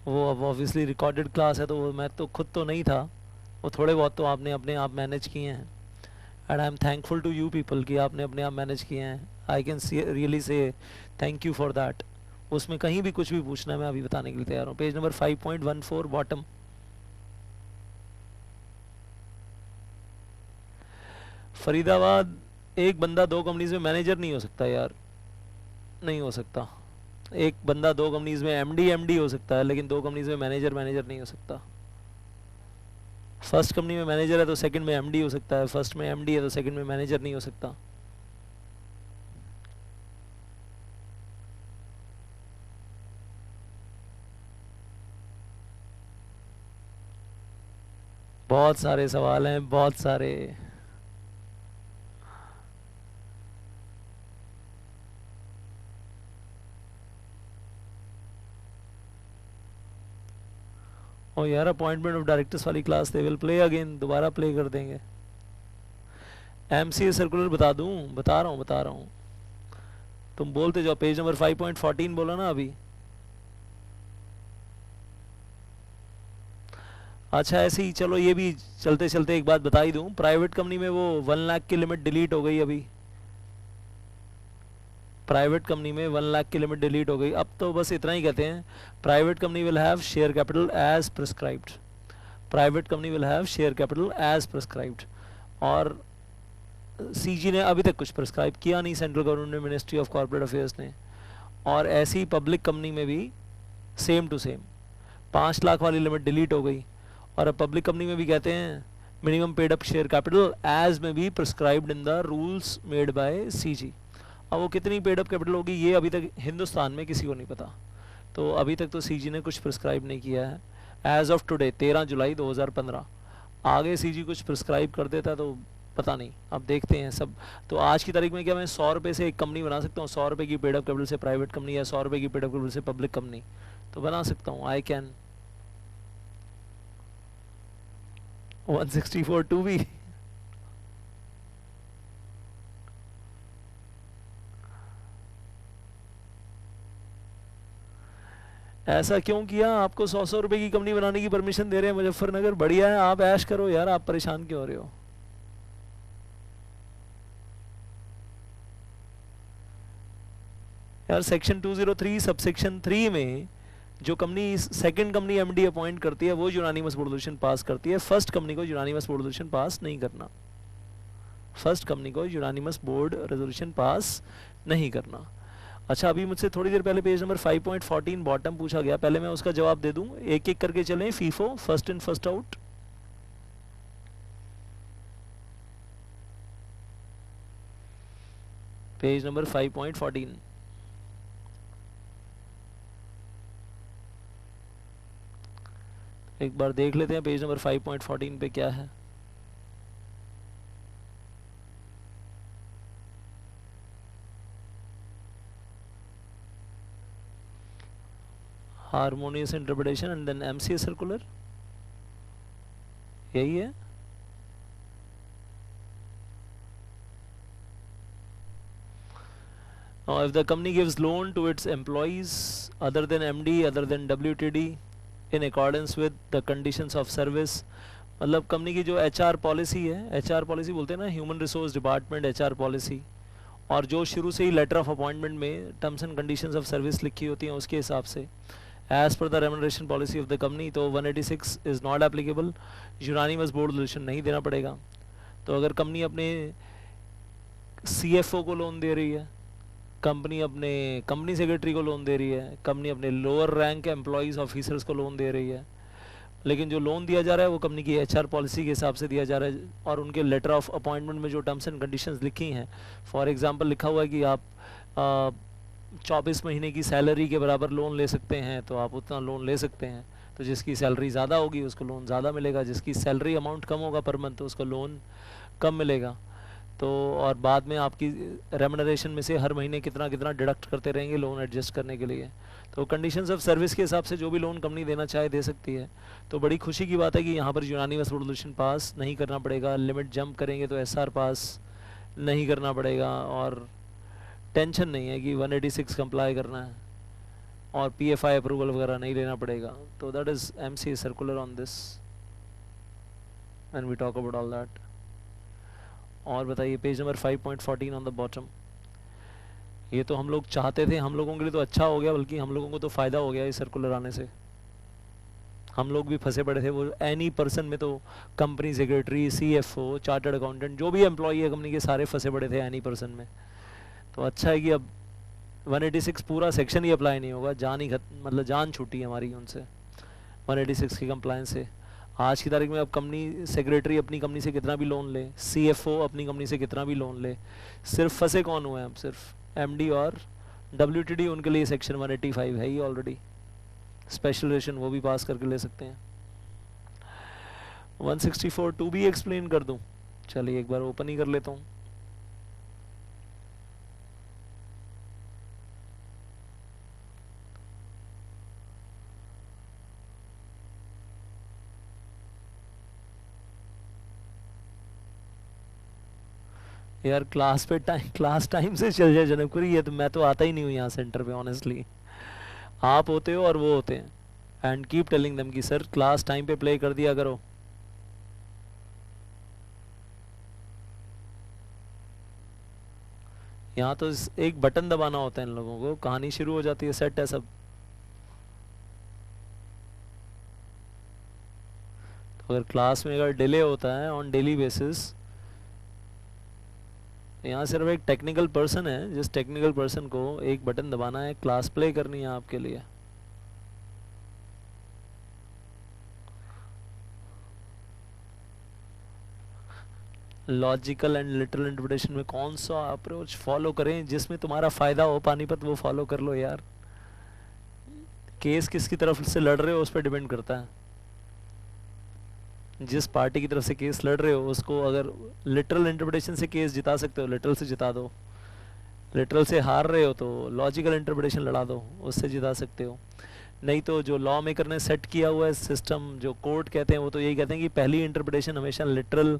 A: वो अब ऑब्वियसली रिकॉर्डेड क्लास है, तो वो मैं तो खुद तो नहीं था, वो थोड़े बहुत तो आपने अपने आप मैनेज किए हैं, and I am thankful to you people कि आपने अपने आप मैनेज किए हैं। I can really say thank you for that. उसमें कहीं भी कुछ भी पूछना है मैं अभी बताने के लिए तैयार हूँ। Page number 5.14 bottom. फरीदाबाद, एक बंदा दो कंपनीज में मैनेजर नहीं हो सकता यार, नहीं हो सकता। एक बंदा दो कंपनीज में एमडी हो सकता है, लेकिन दो कंपनीज में मैनेजर नहीं हो सकता। फर्स्ट कंपनी में मैनेजर है तो सेकंड में एमडी हो सकता है, फर्स्ट में एमडी है तो सेकंड में मैनेजर नहीं हो सकता। बहुत सारे सवाल हैं, बहुत सारे। और यार अपॉइंटमेंट ऑफ डायरेक्टर्स वाली class they will play again, दोबारा प्ले कर देंगे। एमसीए सर्कुलर बता दूं? बता रहा हूँ। तुम बोलते जाओ। पेज नंबर 5.14 बोला ना अभी। अच्छा ऐसे ही चलो, ये भी चलते चलते एक बात बता ही दूं। प्राइवेट कंपनी में वो 1 लाख की लिमिट डिलीट हो गई अभी। प्राइवेट कंपनी में 1 लाख की लिमिट डिलीट हो गई। अब तो बस इतना ही कहते हैं, private company will have share capital as prescribed. Private company will have share capital as prescribed. और सीजी ने अभी तक कुछ प्रिस्क्राइब किया नहीं, सेंट्रल गवर्नमेंट ने, मिनिस्ट्री ऑफ कॉर्पोरेट अफेयर्स ने। और ऐसी पब्लिक कंपनी में भी सेम टू सेम 5 लाख वाली लिमिट डिलीट हो गई। और अब पब्लिक कंपनी में भी कहते हैं minimum paid up share capital as may be prescribed in the rules made by CG. अब वो कितनी पेड अप कैपिटल होगी ये अभी तक हिंदुस्तान में किसी को नहीं पता। तो अभी तक तो सीजी ने कुछ प्रिस्क्राइब नहीं किया है एज ऑफ टुडे 13 जुलाई 2015। आगे सीजी कुछ प्रिस्क्राइब कर देता तो पता नहीं, अब देखते हैं सब। तो आज की तारीख में क्या मैं 100 रुपये से एक कंपनी बना सकता हूँ? 100 रुपये की पेड अप कैपिटल से प्राइवेट कंपनी, या 100 रुपये की पेड अप कैपिटल से पब्लिक कंपनी? तो बना सकता हूँ, आई कैन। 164 टू भी। ऐसा क्यों किया? आपको 100 रुपए की कंपनी बनाने की परमिशन दे रहे हैं मुजफ्फरनगर, बढ़िया है, आप ऐश करो यार, आप परेशान क्यों हो रहे हो? यार सेक्शन 203 सबसेक्शन 3 में जो company second company MD appoint करती है वो यूनानिमस बोर्ड रेजोल्यूशन पास करती है। फर्स्ट कंपनी को यूनानिमस बोर्ड रेजोल्यूशन पास नहीं करना। फर्स्ट कंपनी को यूनानिमस बोर्ड रेजोल्यूशन पास नहीं करना। अच्छा अभी मुझसे थोड़ी देर पहले पेज नंबर 5.14 बॉटम पूछा गया, पहले मैं उसका जवाब दे दूं, एक एक करके चलें। FIFO, first in first out. Page number 5.14। एक बार देख लेते हैं पेज नंबर 5.14 पे क्या है। Harmonious interpretation and then MCA circular, यही है। Now, if the company gives loan to its employees other than MD, other than WTD, in accordance with the conditions of service, मतलब कंपनी की जो HR policy है, HR policy बोलते हैं ना, human resource department HR policy, और जो शुरू से ही लेटर ऑफ अपॉइंटमेंट में terms and conditions of service लिखी होती हैं उसके हिसाब से as per the remuneration policy of the company, तो 186 is not applicable. Unanimous board resolution नहीं देना पड़ेगा। तो अगर कंपनी अपने CFO को लोन दे रही है, कंपनी अपने कंपनी सेक्रेटरी को लोन दे रही है, कंपनी अपने लोअर रैंक एम्प्लॉइज ऑफिसर्स को लोन दे रही है, लेकिन जो लोन दिया जा रहा है वो कंपनी की HR पॉलिसी के हिसाब से दिया जा रहा है, और उनके लेटर ऑफ अपॉइंटमेंट में जो टर्म्स एंड कंडीशंस लिखी हैं, फॉर एग्जांपल लिखा हुआ है कि आप 24 महीने की सैलरी के बराबर लोन ले सकते हैं, तो आप उतना लोन ले सकते हैं। तो जिसकी सैलरी ज़्यादा होगी उसको लोन ज़्यादा मिलेगा, जिसकी सैलरी अमाउंट कम होगा पर मंथ तो उसको लोन कम मिलेगा। तो और बाद में आपकी रेमुनरेशन में से हर महीने कितना कितना डिडक्ट करते रहेंगे लोन एडजस्ट करने के लिए। तो कंडीशंस ऑफ सर्विस के हिसाब से जो भी लोन कंपनी देना चाहे दे सकती है। तो बड़ी खुशी की बात है कि यहाँ पर यूनानिमस रेजोल्यूशन पास नहीं करना पड़ेगा। लिमिट जंप करेंगे तो SR पास नहीं करना पड़ेगा, और टेंशन नहीं है कि 186 कंप्लाई करना है, और PFI अप्रूवल वगैरह नहीं लेना पड़ेगा। तो that is MCA circular on this. When we talk about all that. और बताइए page number 5.14 on the bottom. ये तो हम लोग चाहते थे, हम लोगों के लिए तो अच्छा हो गया, बल्कि हम लोगों को तो फ़ायदा हो गया इस सर्कुलर आने से। हम लोग भी फंसे पड़े थे वो एनी पर्सन में, तो company secretary, CFO, chartered accountant, जो भी एम्प्लॉई है कंपनी के, सारे फंसे पड़े थे एनी पर्सन में। तो अच्छा है कि अब 186 पूरा सेक्शन ही अप्लाई नहीं होगा, जान ही मतलब जान छूटी है हमारी उनसे 186 की कंप्लायंस से। आज की तारीख में अब कंपनी सेक्रेटरी अपनी कंपनी से कितना भी लोन ले, सीएफओ अपनी कंपनी से कितना भी लोन ले, सिर्फ फंसे कौन हुए हैं? अब सिर्फ एमडी और डब्ल्यूटीडी, उनके लिए सेक्शन 185 है ही ऑलरेडी। स्पेशल रेशन वो भी पास करके ले सकते हैं। 164 टू भी एक्सप्लेन कर दूं? चलिए एक बार ओपन ही कर लेता हूँ। यार क्लास टाइम से चल जाए जनकपुरी, ये तो मैं तो आता ही नहीं हूँ यहाँ सेंटर पे ऑनेस्टली। आप होते हो और वो होते हैं, एंड कीप टेलिंग देम कि सर क्लास टाइम पे प्ले कर दिया करो। यहाँ तो एक बटन दबाना होता है इन लोगों को, कहानी शुरू हो जाती है, सेट है सब। तो अगर क्लास में अगर डिले होता है ऑन डेली बेसिस, यहाँ सिर्फ एक टेक्निकल पर्सन है, जिस टेक्निकल पर्सन को एक बटन दबाना है, क्लास प्ले करनी है आपके लिए। लॉजिकल एंड लिटरल इंटरप्रिटेशन में कौन सा अप्रोच फॉलो करें जिसमें तुम्हारा फायदा हो पानीपत, वो फॉलो कर लो यार। केस किसकी तरफ से लड़ रहे हो उस पर डिपेंड करता है। जिस पार्टी की तरफ से केस लड़ रहे हो उसको अगर लिटरल इंटरप्रिटेशन से केस जिता सकते हो, लिटरल से जिता दो। लिटरल से हार रहे हो तो लॉजिकल इंटरप्रिटेशन लड़ा दो, उससे जिता सकते हो। नहीं तो जो लॉ मेकर ने सेट किया हुआ है सिस्टम, जो कोर्ट कहते हैं, वो तो यही कहते हैं कि पहली इंटरप्रिटेशन हमेशा लिटरल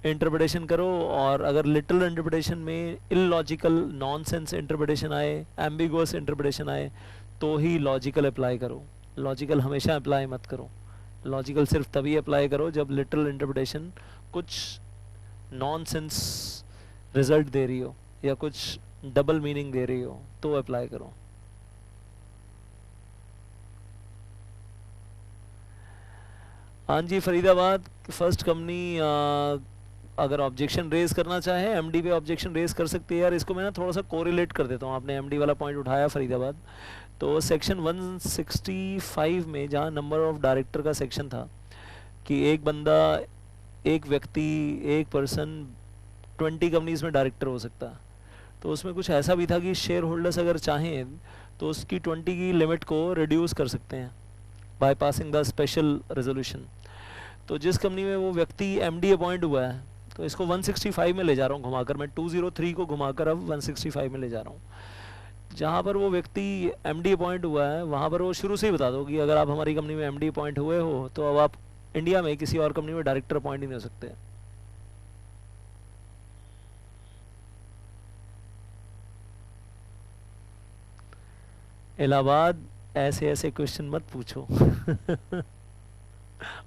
A: इंटरप्रिटेशन करो, और अगर लिटरल इंटरप्रिटेशन में इलॉजिकल नॉनसेंस इंटरप्रिटेशन आए, एम्बिगुअस इंटरप्रिटेशन आए, तो ही लॉजिकल अप्लाई करो। लॉजिकल हमेशा अप्लाई मत करो। लॉजिकल सिर्फ तभी अप्लाई करो जब लिटरल इंटरप्रिटेशन कुछ नॉनसेंस रिजल्ट दे रही हो या कुछ डबल मीनिंग दे रही हो, तो अप्लाई करो। हाँ जी, फरीदाबाद फर्स्ट कंपनी अगर ऑब्जेक्शन रेज करना चाहे एमडी पे ऑब्जेक्शन रेज कर सकती है। यार इसको मैं ना थोड़ा सा कोरिलेट कर देता हूँ, आपने एमडी वाला पॉइंट उठाया फरीदाबाद, तो सेक्शन 165 में जहाँ नंबर ऑफ डायरेक्टर का सेक्शन था कि एक बंदा, एक व्यक्ति, एक पर्सन 20 कंपनीज में डायरेक्टर हो सकता है, तो उसमें कुछ ऐसा भी था कि शेयर होल्डर्स अगर चाहें तो उसकी 20 की लिमिट को रिड्यूस कर सकते हैं by passing the special resolution. तो जिस कंपनी में वो व्यक्ति एमडी अपॉइंट हुआ है, तो इसको 165 में ले जा रहा हूँ घुमाकर, मैं 203 को घुमाकर अब 165 में ले जा रहा हूँ। जहाँ पर वो व्यक्ति एमडी अपॉइंट हुआ है वहाँ पर वो शुरू से ही बता दो कि अगर आप हमारी कंपनी में एमडी अपॉइंट हुए हो तो अब आप इंडिया में किसी और कंपनी में डायरेक्टर अपॉइंट ही नहीं हो सकते। इलाहाबाद ऐसे ऐसे क्वेश्चन मत पूछो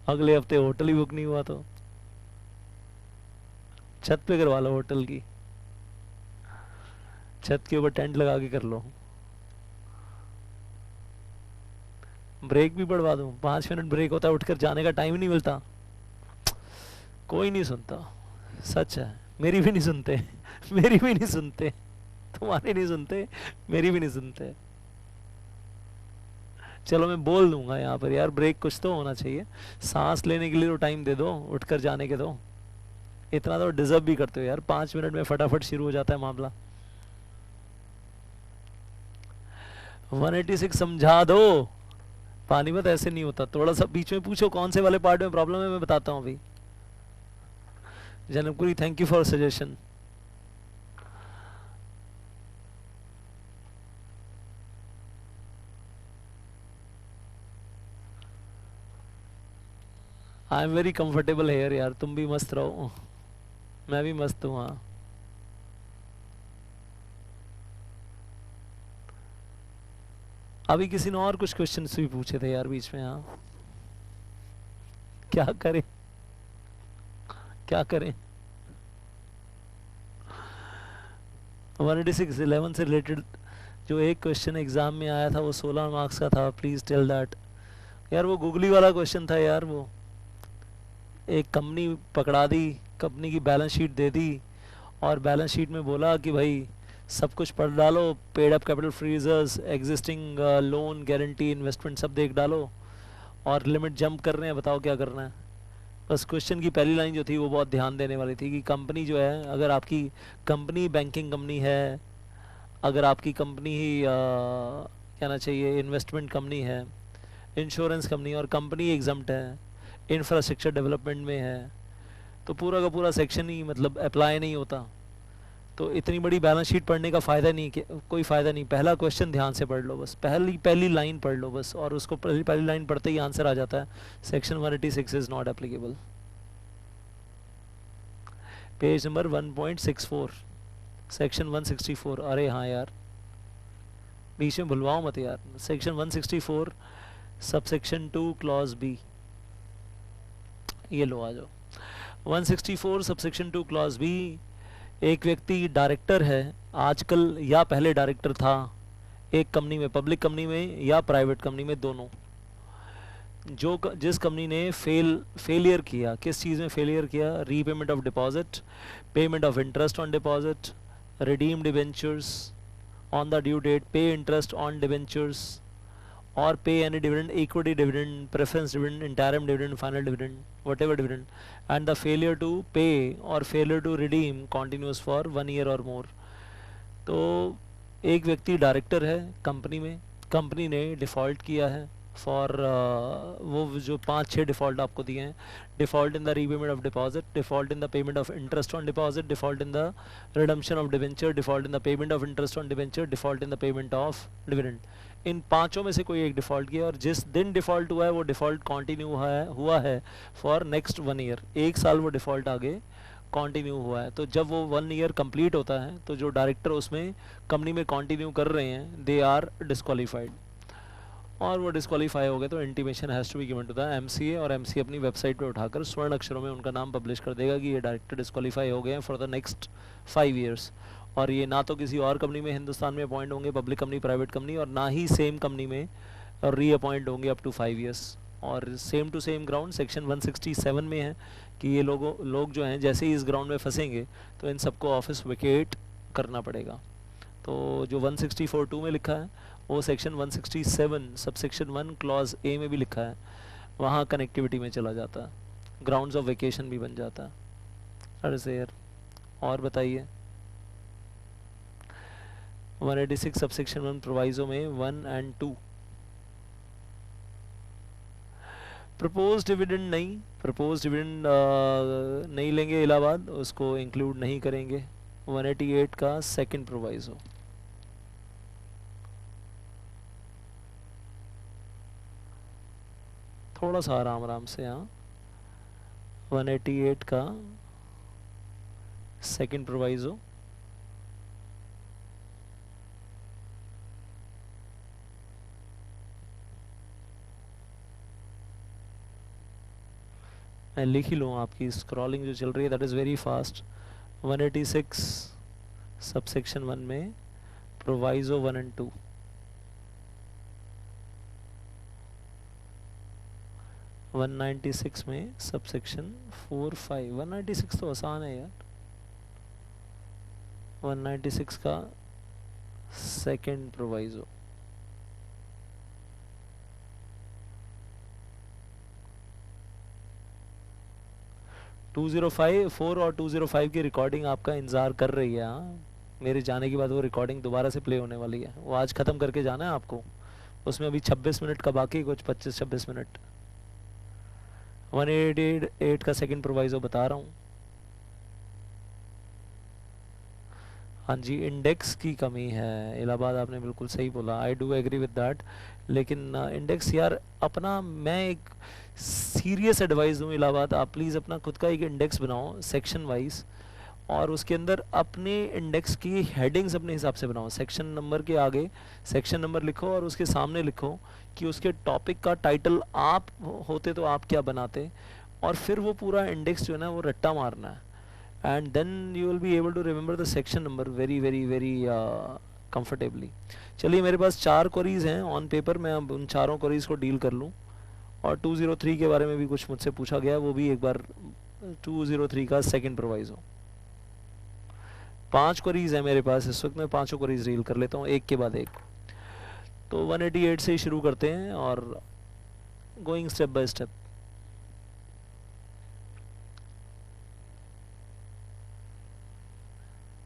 A: अगले हफ्ते होटल ही बुक नहीं हुआ तो छत पे करवा लो होटल की, छत के ऊपर टेंट लगा के कर लो। ब्रेक भी बढ़वा दूं, 5 मिनट ब्रेक होता है, उठकर जाने का टाइम ही नहीं मिलता। कोई नहीं सुनता, सच है, मेरी भी नहीं सुनते मेरी भी नहीं सुनते, तुम्हारी नहीं सुनते, मेरी भी नहीं सुनते। चलो मैं बोल दूंगा यहाँ पर, यार ब्रेक कुछ तो होना चाहिए, सांस लेने के लिए तो टाइम दे दो, उठकर जाने के दो। इतना तो डिजर्व भी करते हो यार, 5 मिनट में फटाफट शुरू हो जाता है मामला। 186 समझा दो, पानीपत ऐसे नहीं होता। थोड़ा सा बीच में पूछो कौन से वाले पार्ट में प्रॉब्लम है, मैं बताता हूँ अभी। Janakpuri thank you for suggestion. I am very comfortable here यार, तुम भी मस्त रहो, मैं भी मस्त हूँ। हाँ अभी किसी ने और कुछ क्वेश्चंस भी पूछे थे यार बीच में। हाँ क्या करें, क्या करें। 186 11 से रिलेटेड जो एक क्वेश्चन एग्जाम में आया था वो 16 मार्क्स का था, प्लीज टेल दैट। यार वो गूगली वाला क्वेश्चन था यार, वो एक कंपनी पकड़ा दी, कंपनी की बैलेंस शीट दे दी और बैलेंस शीट में बोला कि भाई सब कुछ पढ़ डालो, paid up capital freezers, existing loan guarantee investment सब देख डालो और लिमिट जंप कर रहे हैं, बताओ क्या करना है। बस क्वेश्चन की पहली लाइन जो थी वो बहुत ध्यान देने वाली थी कि कंपनी जो है, अगर आपकी कंपनी बैंकिंग कंपनी है, अगर आपकी कंपनी ही कहना चाहिए इन्वेस्टमेंट कंपनी है, इंश्योरेंस कंपनी, और कंपनी एग्जम्प्ट है, इंफ्रास्ट्रक्चर डेवलपमेंट में है, तो पूरा का पूरा सेक्शन ही मतलब अप्लाई नहीं होता। तो इतनी बड़ी बैलेंस शीट पढ़ने का फ़ायदा नहीं, कोई फ़ायदा नहीं। पहला क्वेश्चन ध्यान से पढ़ लो, बस पहली पहली लाइन पढ़ लो बस, और उसको पहली पहली लाइन पढ़ते ही आंसर आ जाता है। Section 186 is not applicable. Page number 1.64 section 164। अरे हाँ यार, बीच में भुलवाओ मत यार। सेक्शन 164 सबसेक्शन 2 क्लॉज बी, ये लो आ जाओ। 164 सबसेक्शन 2 क्लॉज बी, एक व्यक्ति डायरेक्टर है आजकल या पहले डायरेक्टर था एक कंपनी में, पब्लिक कंपनी में या प्राइवेट कंपनी में, दोनों, जिस कंपनी ने फेलियर किया, किस चीज़ में फेलियर किया, repayment of deposit, payment of interest on deposit, redeem debentures on the due date, pay interest on debentures और pay any dividend, equity dividend, preference dividend, interim dividend, final dividend, whatever dividend, and the failure to pay or failure to redeem continues for 1 year or more। तो एक व्यक्ति director है company में, company ने default किया है for वो जो 5-6 डिफ़ॉल्ट आपको दिए हैं, default in the repayment of deposit, default in the payment of interest on deposit, default in the redemption of debenture, default in the payment of interest on debenture, default in the payment of dividend. इन पांचों में से कोई एक default किया, और जिस दिन डिफ़ॉल्ट हुआ है वो डिफ़ॉल्ट कंटिन्यू हुआ है फॉर नेक्स्ट 1 ईयर, 1 साल वो डिफ़ॉल्ट आगे कंटिन्यू हुआ है। तो जब वो 1 ईयर कंप्लीट होता है तो जो डायरेक्टर उसमें कंपनी में कंटिन्यू कर रहे हैं, दे आर डिस्क्वालीफाइड, और वो डिस्क्वालीफाई हो गए तो intimation has to be given to the MCA, और एमसीए अपनी वेबसाइट पे उठाकर स्वर्ण अक्षरों में उनका नाम पब्लिश कर देगा कि ये डायरेक्टर डिस्क्वालीफाई हो गए हैं फॉर द नेक्स्ट 5 ईयर्स। और ये ना तो किसी और कंपनी में हिंदुस्तान में अपॉइंट होंगे, पब्लिक कंपनी, प्राइवेट कंपनी, और ना ही सेम कंपनी में री अपॉइंट होंगे अप टू 5 ईयर्स। और same to same ground section 167 में है कि ये लोग जो हैं जैसे ही इस ग्राउंड में फंसेंगे तो इन सबको ऑफिस वेकेट करना पड़ेगा। तो जो 164(2) में लिखा है वो सेक्शन 167 सबसेक्शन 1 क्लॉज ए में भी लिखा है, वहाँ कनेक्टिविटी में चला जाता है, ग्राउंड्स ऑफ वेकेशन भी बन जाता है। अरे से यार, और बताइए। 186 सबसेक्शन 1 प्रोवाइजो में 1 और 2, प्रपोज डिविडेंड नहीं, प्रपोज डिविडेंड नहीं लेंगे इलाहाबाद, उसको इंक्लूड नहीं करेंगे। 188 का सेकंड प्रोवाइजो, थोड़ा सा आराम आराम से। हाँ, 188 का सेकंड प्रोवाइजो, मैं लिख ही लूँ, आपकी स्क्रॉलिंग जो चल रही है that is very fast. 186 subsection 1 में प्रोवाइजो 1 और 2, 196 में सबसेक्शन 4, 5। 196 तो आसान है यार। 196 का सेकंड प्रोवाइजो, टू 4 और 205 की रिकॉर्डिंग आपका इंतज़ार कर रही है। हाँ, मेरे जाने के बाद वो रिकॉर्डिंग दोबारा से प्ले होने वाली है, वो आज ख़त्म करके जाना है आपको। उसमें अभी 26 मिनट का बाकी, कुछ 25-26 मिनट। 188 का सेकंड प्रोवाइजो बता रहा हूँ। हाँ जी, इंडेक्स की कमी है इलाहाबाद, आपने बिल्कुल सही बोला, I do agree with that. लेकिन इंडेक्स यार अपना, मैं एक सीरियस एडवाइस दूँ इलाहाबाद, आप प्लीज़ अपना खुद का एक इंडेक्स बनाओ सेक्शन वाइज, और उसके अंदर अपने इंडेक्स की हेडिंग्स अपने हिसाब से बनाओ। सेक्शन नंबर के आगे सेक्शन नंबर लिखो और उसके सामने लिखो कि उसके टॉपिक का टाइटल आप होते तो आप क्या बनाते, और फिर वो पूरा इंडेक्स जो है ना वो रट्टा मारना है, and then you will be able to remember the section number very very very comfortably. चलिए मेरे पास 4 क्वेरीज हैं ऑन पेपर, मैं अब उन चारों क्वेरीज को डील कर लूँ। और 203 के बारे में भी कुछ मुझसे पूछा गया, वो भी एक बार 203 का सेकंड प्रोवाइजो। 5 क्वेरीज है मेरे पास इस वक्त, मैं पांचों क्वेरीज डील कर लेता हूँ एक के बाद एक। तो 188 से ही शुरू करते हैं और going step by step.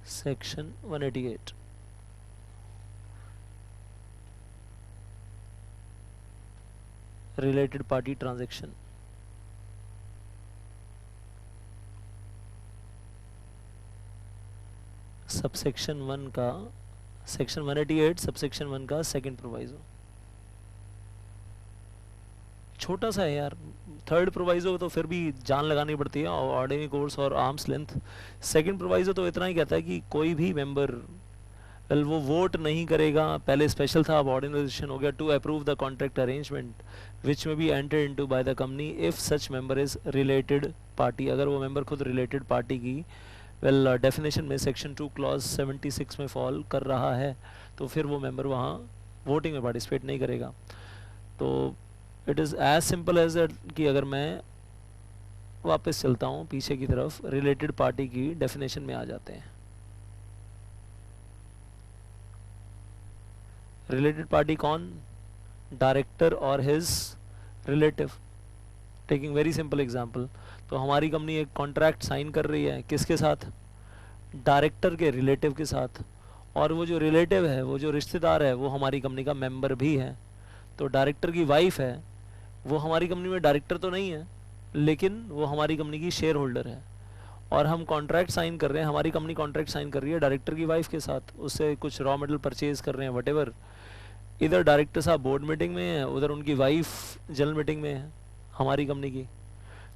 A: Section 188, related party transaction. Subsection 1 का, सेक्शन 188 सबसेक्शन 1 का सेकंड प्रोवाइजो। छोटा सा है यार, थर्ड प्रोवाइजो तो फिर भी जान लगानी पड़ती है, ऑर्डिनरी कोर्स और आर्म्स लेंथ। सेकंड प्रोवाइजो तो इतना ही कहता है कि कोई भी मेंबर, वेल वो वोट नहीं करेगा, पहले स्पेशल था अब ऑर्डिनराइजेशन हो गया, to approve the contract arrangement which may be enter into by the company if such member is related party. अगर वो मेंबर खुद रिलेटेड पार्टी की वेल डेफिनेशन में सेक्शन 2 क्लॉज 76 में फॉल कर रहा है, तो फिर वो मेंबर वहाँ वोटिंग में पार्टिसिपेट नहीं करेगा। तो it is as simple as that कि अगर मैं वापस चलता हूँ पीछे की तरफ, रिलेटेड पार्टी की डेफिनेशन में आ जाते हैं। रिलेटेड पार्टी कौन? डायरेक्टर और his relative. Taking very simple example, तो हमारी कंपनी एक कॉन्ट्रैक्ट साइन कर रही है किसके साथ? डायरेक्टर के रिलेटिव के साथ, और वो जो रिलेटिव है, वो जो रिश्तेदार है, वो हमारी कंपनी का मेंबर भी है। तो डायरेक्टर की वाइफ है, वो हमारी कंपनी में डायरेक्टर तो नहीं है, लेकिन वो हमारी कंपनी की शेयर होल्डर है, और हम कॉन्ट्रैक्ट साइन कर रहे हैं, हमारी कंपनी कॉन्ट्रैक्ट साइन कर रही है डायरेक्टर की वाइफ के साथ, उससे कुछ रॉ मटेरियल परचेज कर रहे हैं वटेवर। इधर डायरेक्टर साहब बोर्ड मीटिंग में है, उधर उनकी वाइफ जनरल मीटिंग में है हमारी कंपनी की।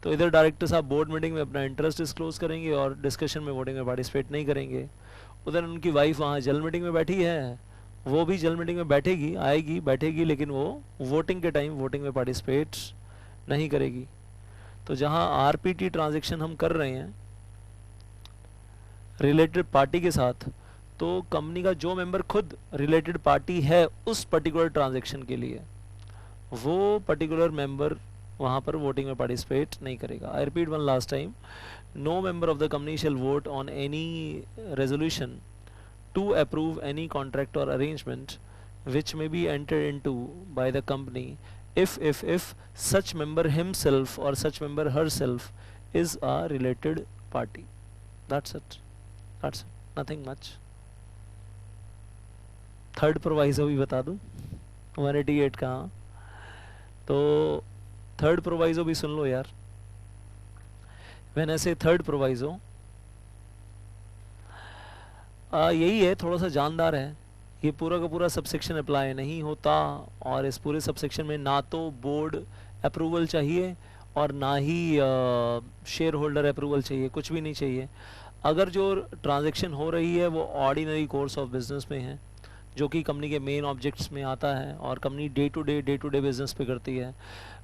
A: तो इधर डायरेक्टर साहब बोर्ड मीटिंग में अपना इंटरेस्ट डिस्क्लोज करेंगे और डिस्कशन में वोटिंग में पार्टिसिपेट नहीं करेंगे। उधर उनकी वाइफ वहाँ जनरल मीटिंग में बैठी है, वो भी जनरल मीटिंग में बैठेगी, आएगी, बैठेगी, लेकिन वो वोटिंग के टाइम वोटिंग में पार्टिसिपेट नहीं करेगी। तो जहाँ आरपीटी ट्रांजेक्शन हम कर रहे हैं रिलेटेड पार्टी के साथ, तो कंपनी का जो मेंबर खुद रिलेटेड पार्टी है उस पर्टिकुलर ट्रांजेक्शन के लिए, वो पर्टिकुलर मेंबर वहाँ पर वोटिंग में पार्टिसिपेट नहीं करेगा। I repeat one last time, no member of the company shall vote on any resolution to approve any contract और arrangement which may be entered into by the company if such member himself or such member herself is a related party. That's it, nothing much. Third proviso भी बता दूं 188 का, तो third proviso भी सुन लो यार। When I से third proviso, यही है, थोड़ा सा जानदार है, ये पूरा का पूरा सबसेक्शन अप्लाई नहीं होता, और इस पूरे सबसेक्शन में ना तो बोर्ड अप्रूवल चाहिए और ना ही शेयर होल्डर अप्रूवल चाहिए, कुछ भी नहीं चाहिए। अगर जो ट्रांजैक्शन हो रही है वो ऑर्डिनरी कोर्स ऑफ बिजनेस में है, जो कि कंपनी के मेन ऑब्जेक्ट्स में आता है, और company day to day business पे करती है,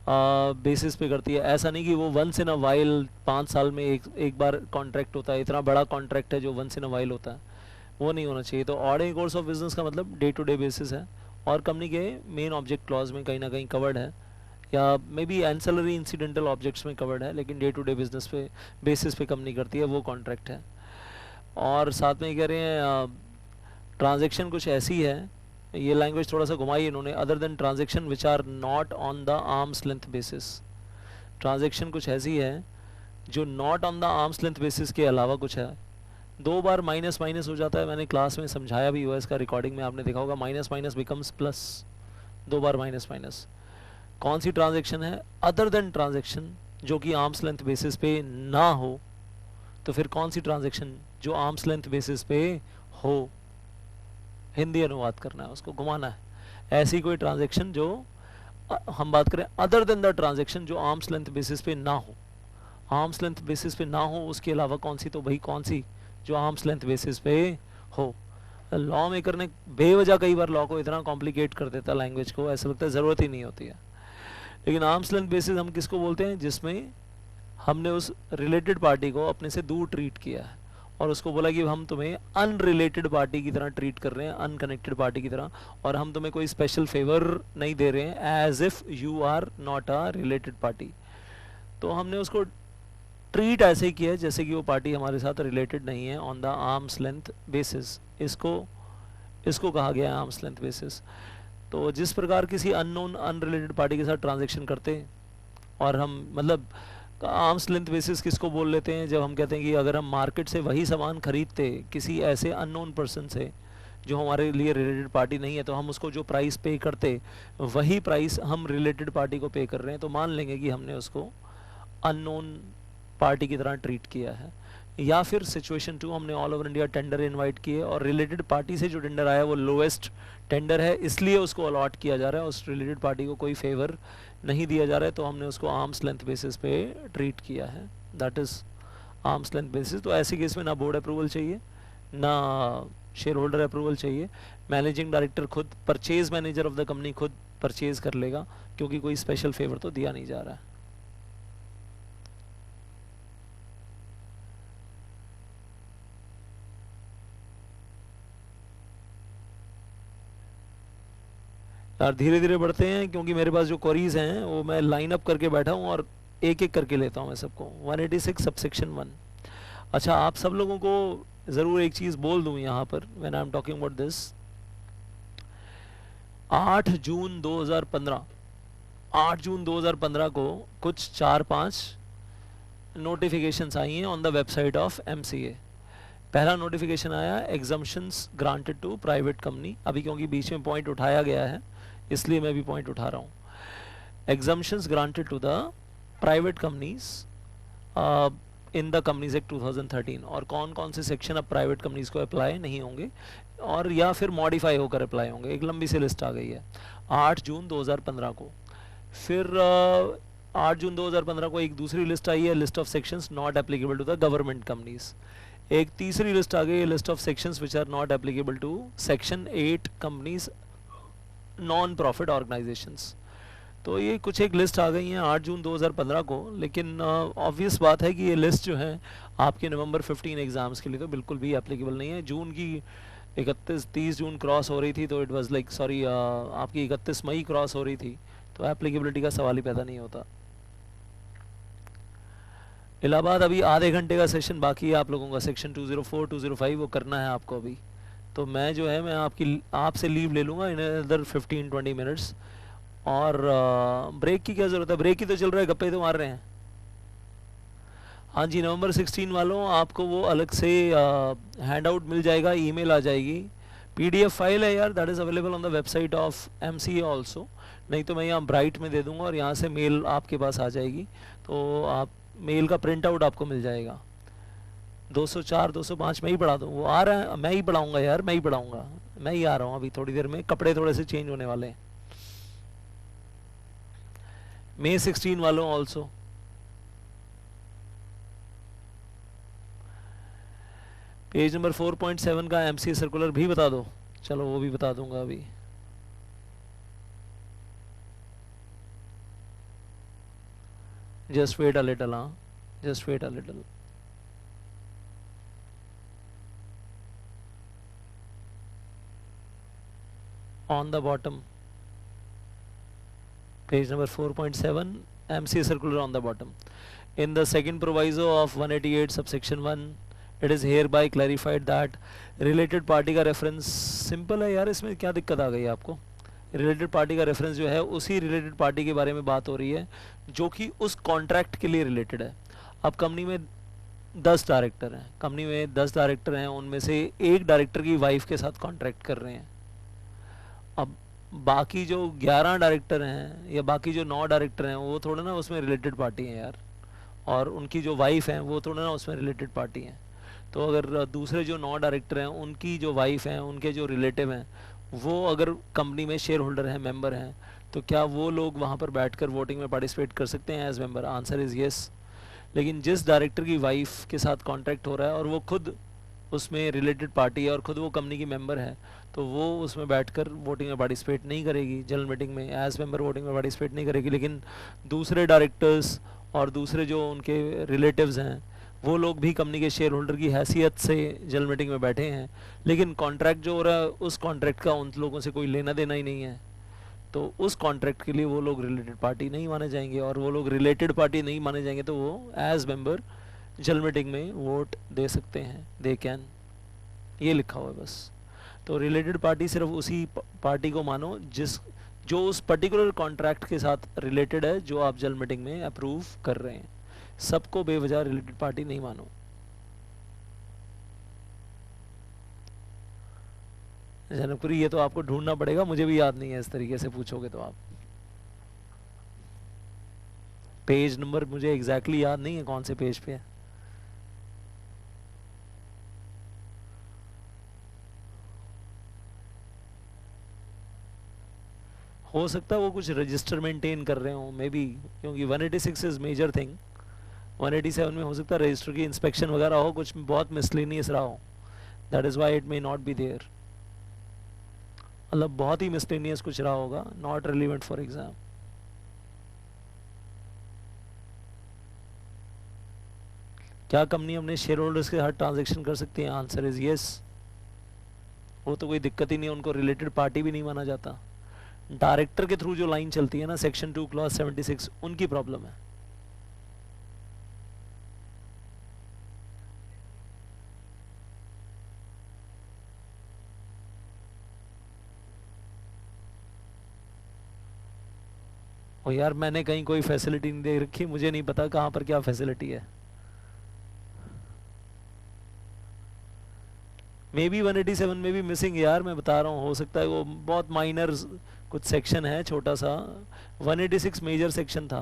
A: बेसिस पे करती है। ऐसा नहीं कि वो वंस इन अ वाइल 5 साल में एक बार कॉन्ट्रैक्ट होता है, इतना बड़ा कॉन्ट्रैक्ट है जो वंस इन अ वाइल होता है, वो नहीं होना चाहिए। तो ऑर्डिनरी कोर्स ऑफ बिजनेस का मतलब डे टू डे बेसिस है, और कंपनी के मेन ऑब्जेक्ट क्लॉज में कहीं ना कहीं कवर्ड है, या may be ancillary incidental objects में कवर्ड है, लेकिन डे टू डे बिजनेस पे बेसिस पे कंपनी करती है, वो कॉन्ट्रैक्ट है। और साथ में कह रहे हैं ट्रांजेक्शन कुछ ऐसी है, ये लैंग्वेज थोड़ा सा घुमाई इन्होंने, other than transaction which are not on the arms length basis. Transaction कुछ ऐसी है जो not on the arms length basis के अलावा कुछ है। 2 बार माइनस माइनस हो जाता है, मैंने क्लास में समझाया भी हुआ इसका, रिकॉर्डिंग में आपने देखा होगा, माइनस माइनस बिकम्स प्लस, 2 बार माइनस माइनस। कौन सी ट्रांजेक्शन है? अदर देन ट्रांजेक्शन जो कि आर्म्स लेंथ बेसिस पे ना हो। तो फिर कौन सी ट्रांजेक्शन जो आर्म्स लेंथ बेसिस पे हो, हिंदी अनुवाद करना है, उसको घुमाना है। ऐसी कोई ट्रांजेक्शन जो हम बात करें अदर देन द ट्रांजेक्शन जो आर्म्स लेंथ बेसिस पे ना हो, आर्म्स लेंथ बेसिस पे ना हो, उसके अलावा कौन सी? तो भाई कौन सी? जो आर्म्स लेंथ बेसिस पे हो। लॉ मेकर ने बेवजह कई बार लॉ को इतना कॉम्प्लिकेट कर देता लैंग्वेज को, ऐसा लगता है ज़रूरत ही नहीं होती है। लेकिन आर्म्स लेंथ बेसिस हम किसको बोलते हैं? जिसमें हमने उस रिलेटेड पार्टी को अपने से दूर ट्रीट किया है और उसको बोला कि हम तुम्हें अनरिलेटेड पार्टी की तरह ट्रीट कर रहे हैं, अनकनेक्टेड पार्टी की तरह, और हम तुम्हें कोई स्पेशल फेवर नहीं दे रहे हैं, as if you are not a related party. तो हमने उसको ट्रीट ऐसे ही किया जैसे कि वो पार्टी हमारे साथ रिलेटेड नहीं है, on the arms length basis. इसको कहा गया है आर्म्स लेंथ बेसिस। तो जिस प्रकार किसी अननोन अनरिलेटेड पार्टी के साथ ट्रांजेक्शन करते और हम मतलब आर्म्स लेंथ बेसिस किसको बोल लेते हैं, जब हम कहते हैं कि अगर हम मार्केट से वही सामान खरीदते किसी ऐसे अननोन पर्सन से जो हमारे लिए रिलेटेड पार्टी नहीं है, तो हम उसको जो प्राइस पे करते वही प्राइस हम रिलेटेड पार्टी को पे कर रहे हैं, तो मान लेंगे कि हमने उसको अननोन पार्टी की तरह ट्रीट किया है। या फिर सिचुएशन 2, हमने all over India tender invite किए और रिलेटेड पार्टी से जो टेंडर आया वो लोएस्ट टेंडर है, इसलिए उसको अलॉट किया जा रहा है, उस रिलेटेड पार्टी को कोई फेवर नहीं दिया जा रहा है, तो हमने उसको आर्म्स लेंथ बेसिस पे ट्रीट किया है, that is arms length basis. तो ऐसे केस में ना बोर्ड अप्रूवल चाहिए ना शेयर होल्डर अप्रूवल चाहिए, मैनेजिंग डायरेक्टर खुद, purchase manager of the company खुद परचेज कर लेगा, क्योंकि कोई स्पेशल फेवर तो दिया नहीं जा रहा है। यार धीरे धीरे बढ़ते हैं, क्योंकि मेरे पास जो क्वेरीज हैं वो मैं लाइन अप करके बैठा हूँ और एक एक करके लेता हूँ मैं सबको। 186 सबसेक्शन 1। अच्छा, आप सब लोगों को ज़रूर एक चीज़ बोल दूँ यहाँ पर when I am talking about this. 8 जून 2015 को कुछ 4-5 नोटिफिकेशंस आई हैं on the website of MCA। पहला नोटिफिकेशन आया exemptions granted to private company. अभी क्योंकि बीच में पॉइंट उठाया गया है इसलिए मैं भी पॉइंट उठा रहा हूँ। Exemptions granted to the private companies in the companies act 2013। और कौन कौन से सेक्शन अब प्राइवेट कंपनीज को अप्लाई नहीं होंगे और या फिर मॉडिफाई होकर अप्लाई होंगे, एक लंबी सी लिस्ट आ गई है 8 जून 2015 को। फिर 8 जून 2015 को एक दूसरी लिस्ट आई है, list of sections not applicable to the government companies. एक तीसरी लिस्ट आ गई है, list of sections which are not applicable to section 8 companies non profit organisations. तो ये कुछ एक लिस्ट आ गई हैं 8 जून 2015 को, लेकिन ऑब्वियस बात है कि ये लिस्ट जो है आपके नवंबर 15 एग्ज़ाम्स के लिए तो बिल्कुल भी एप्लीकेबल नहीं है। जून की 30 जून क्रॉस हो रही थी तो इट वाज लाइक सॉरी आपकी 31 मई क्रॉस हो रही थी, तो एप्लीकेबिलिटी का सवाल ही पैदा नहीं होता। इलाहाबाद अभी आधे घंटे का सेशन बाकी है आप लोगों का, सेक्शन 204 205 वो करना है आपको अभी। तो मैं जो है मैं आपसे लीव ले लूँगा इन अदर 15-20 मिनट्स। और ब्रेक की क्या ज़रूरत है, ब्रेक ही तो चल रहा है, गप्पे तो मार रहे हैं। हाँ जी, नवंबर 16 वालों आपको वो अलग से हैंड आउट मिल जाएगा, ईमेल आ जाएगी, PDF फाइल है यार, that is available on the website of MCA also. नहीं तो मैं यहाँ ब्राइट में दे दूँगा और यहाँ से मेल आपके पास आ जाएगी, तो आप मेल का प्रिंट आउट आपको मिल जाएगा। 204 205 मैं ही पढ़ा दूँ, वो आ रहा है, मैं ही पढ़ाऊँगा यार, मैं ही पढ़ाऊँगा, मैं ही आ रहा हूँ अभी थोड़ी देर में, कपड़े थोड़े से चेंज होने वाले हैं। May 16 वालों ऑल्सो। पेज नंबर 4.7 का MCA सर्कुलर भी बता दो। चलो वो भी बता दूंगा अभी। जस्ट वेट अ लिटिल, हाँ just wait a little. On the bottom page number 4.7 MCA circular on the bottom. In the second proviso of 188 subsection 1 it is hereby clarified that related party का reference simple है यार, इसमें क्या दिक्कत आ गई आपको। related party का reference जो है उसी related party के बारे में बात हो रही है जो कि उस contract के लिए related है। अब कंपनी में 10 डायरेक्टर हैं, कंपनी में 10 डायरेक्टर हैं, उनमें से एक डायरेक्टर की वाइफ के साथ कॉन्ट्रैक्ट कर रहे हैं। अब बाकी जो 11 डायरेक्टर हैं या बाकी जो 9 डायरेक्टर हैं वो थोड़ा ना उसमें रिलेटेड पार्टी हैं यार, और उनकी जो वाइफ हैं वो थोड़ा ना उसमें रिलेटेड पार्टी हैं। तो अगर दूसरे जो 9 डायरेक्टर हैं उनकी जो वाइफ हैं, उनके जो रिलेटिव हैं, वो अगर कंपनी में शेयर होल्डर हैं, मेंबर हैं, तो क्या वो लोग वहाँ पर बैठकर वोटिंग में पार्टिसिपेट कर सकते हैं as member? Answer is yes. लेकिन जिस डायरेक्टर की वाइफ के साथ कॉन्ट्रैक्ट हो रहा है और वो खुद उसमें रिलेटेड पार्टी है और ख़ुद वो कंपनी की मेंबर है, तो वो उसमें बैठकर वोटिंग में पार्टिसिपेट नहीं करेगी, जनरल मीटिंग में एज मेंबर वोटिंग में पार्टिसिपेट नहीं करेगी। लेकिन दूसरे डायरेक्टर्स और दूसरे जो उनके रिलेटिव्स हैं वो लोग भी कंपनी के शेयर होल्डर की हैसियत से जनरल मीटिंग में बैठे हैं, लेकिन कॉन्ट्रैक्ट जो हो रहा है उस कॉन्ट्रैक्ट का उन लोगों से कोई लेना देना ही नहीं है, तो उस कॉन्ट्रैक्ट के लिए वो लोग रिलेटेड पार्टी नहीं माने जाएंगे, और वो लोग रिलेटेड पार्टी नहीं माने जाएंगे तो वो एज मेंबर जनरल मीटिंग में वोट दे सकते हैं, दे कैन, ये लिखा हुआ है बस। तो रिलेटेड पार्टी सिर्फ उसी पार्टी को मानो जो उस पर्टिकुलर कॉन्ट्रैक्ट के साथ रिलेटेड है जो आप जनरल मीटिंग में अप्रूव कर रहे हैं, सबको बेवजह रिलेटेड पार्टी नहीं मानो। जनकपुरी ये तो आपको ढूंढना पड़ेगा, मुझे भी याद नहीं है, इस तरीके से पूछोगे तो आप। पेज नंबर मुझे एग्जैक्टली याद नहीं है कौन से पेज पे है। हो सकता है वो कुछ रजिस्टर मेंटेन कर रहे हो मे बी, क्योंकि 186 इज मेजर थिंग। 187 में हो सकता है रजिस्टर की इंस्पेक्शन वगैरह हो, कुछ बहुत मिसलेनियस रहा हो, that is why it may not be there. मतलब बहुत ही मिसलेनियस कुछ रहा होगा, नॉट रिलेवेंट फॉर एग्जाम। क्या कंपनी अपने शेयर होल्डर्स के साथ ट्रांजेक्शन कर सकती है? Answer is yes. वो तो कोई दिक्कत ही नहीं है, उनको रिलेटेड पार्टी भी नहीं माना जाता। डायरेक्टर के थ्रू जो लाइन चलती है ना, सेक्शन 2 क्लॉज 76, उनकी प्रॉब्लम है। ओ यार, मैंने कहीं कोई फैसिलिटी नहीं दे रखी, मुझे नहीं पता कहाँ पर क्या फैसिलिटी है। मे बी 187 में भी मिसिंग यार, मैं बता रहा हूँ, हो सकता है वो बहुत माइनर कुछ सेक्शन है छोटा सा। 186 मेजर सेक्शन था,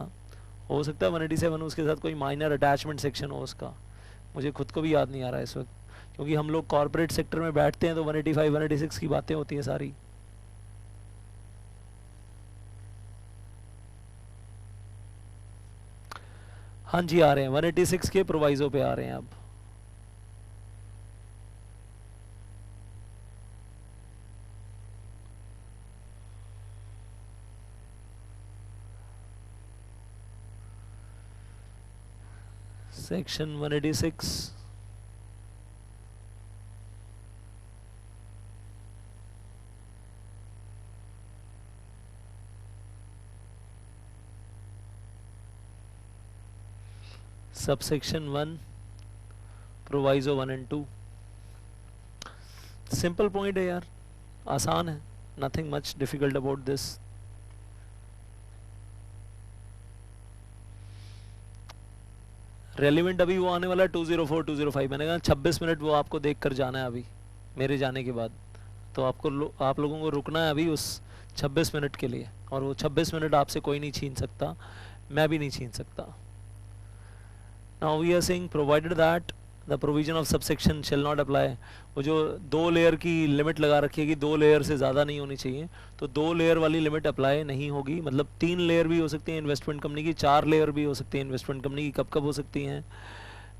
A: हो सकता है 187 उसके साथ कोई माइनर अटैचमेंट सेक्शन हो उसका, मुझे खुद को भी याद नहीं आ रहा है इस वक्त, क्योंकि हम लोग कॉर्पोरेट सेक्टर में बैठते हैं तो 185 186 की बातें होती हैं सारी। हाँ जी आ रहे हैं, 186 के प्रोवाइजो पे आ रहे हैं अब। Section 186 subsection 1 proviso 1 and 2। Simple point है यार, आसान है, nothing much difficult about this. Relevant अभी वो आने वाला है 204 205, मैंने कहा 26 मिनट वो आपको देख कर जाना है अभी मेरे जाने के बाद, तो आपको आप लोगों को रुकना है अभी उस 26 मिनट के लिए, और वो 26 मिनट आपसे कोई नहीं छीन सकता, मैं भी नहीं छीन सकता। Now we are saying provided that the provision of subsection shall not apply. वो जो 2 लेयर की लिमिट लगा रखी है कि 2 लेयर से ज़्यादा नहीं होनी चाहिए, तो 2 लेयर वाली लिमिट अप्लाई नहीं होगी। मतलब 3 लेयर भी हो सकती हैं इन्वेस्टमेंट कंपनी की, 4 लेयर भी हो सकती हैं इन्वेस्टमेंट कंपनी की। कब कब हो सकती हैं?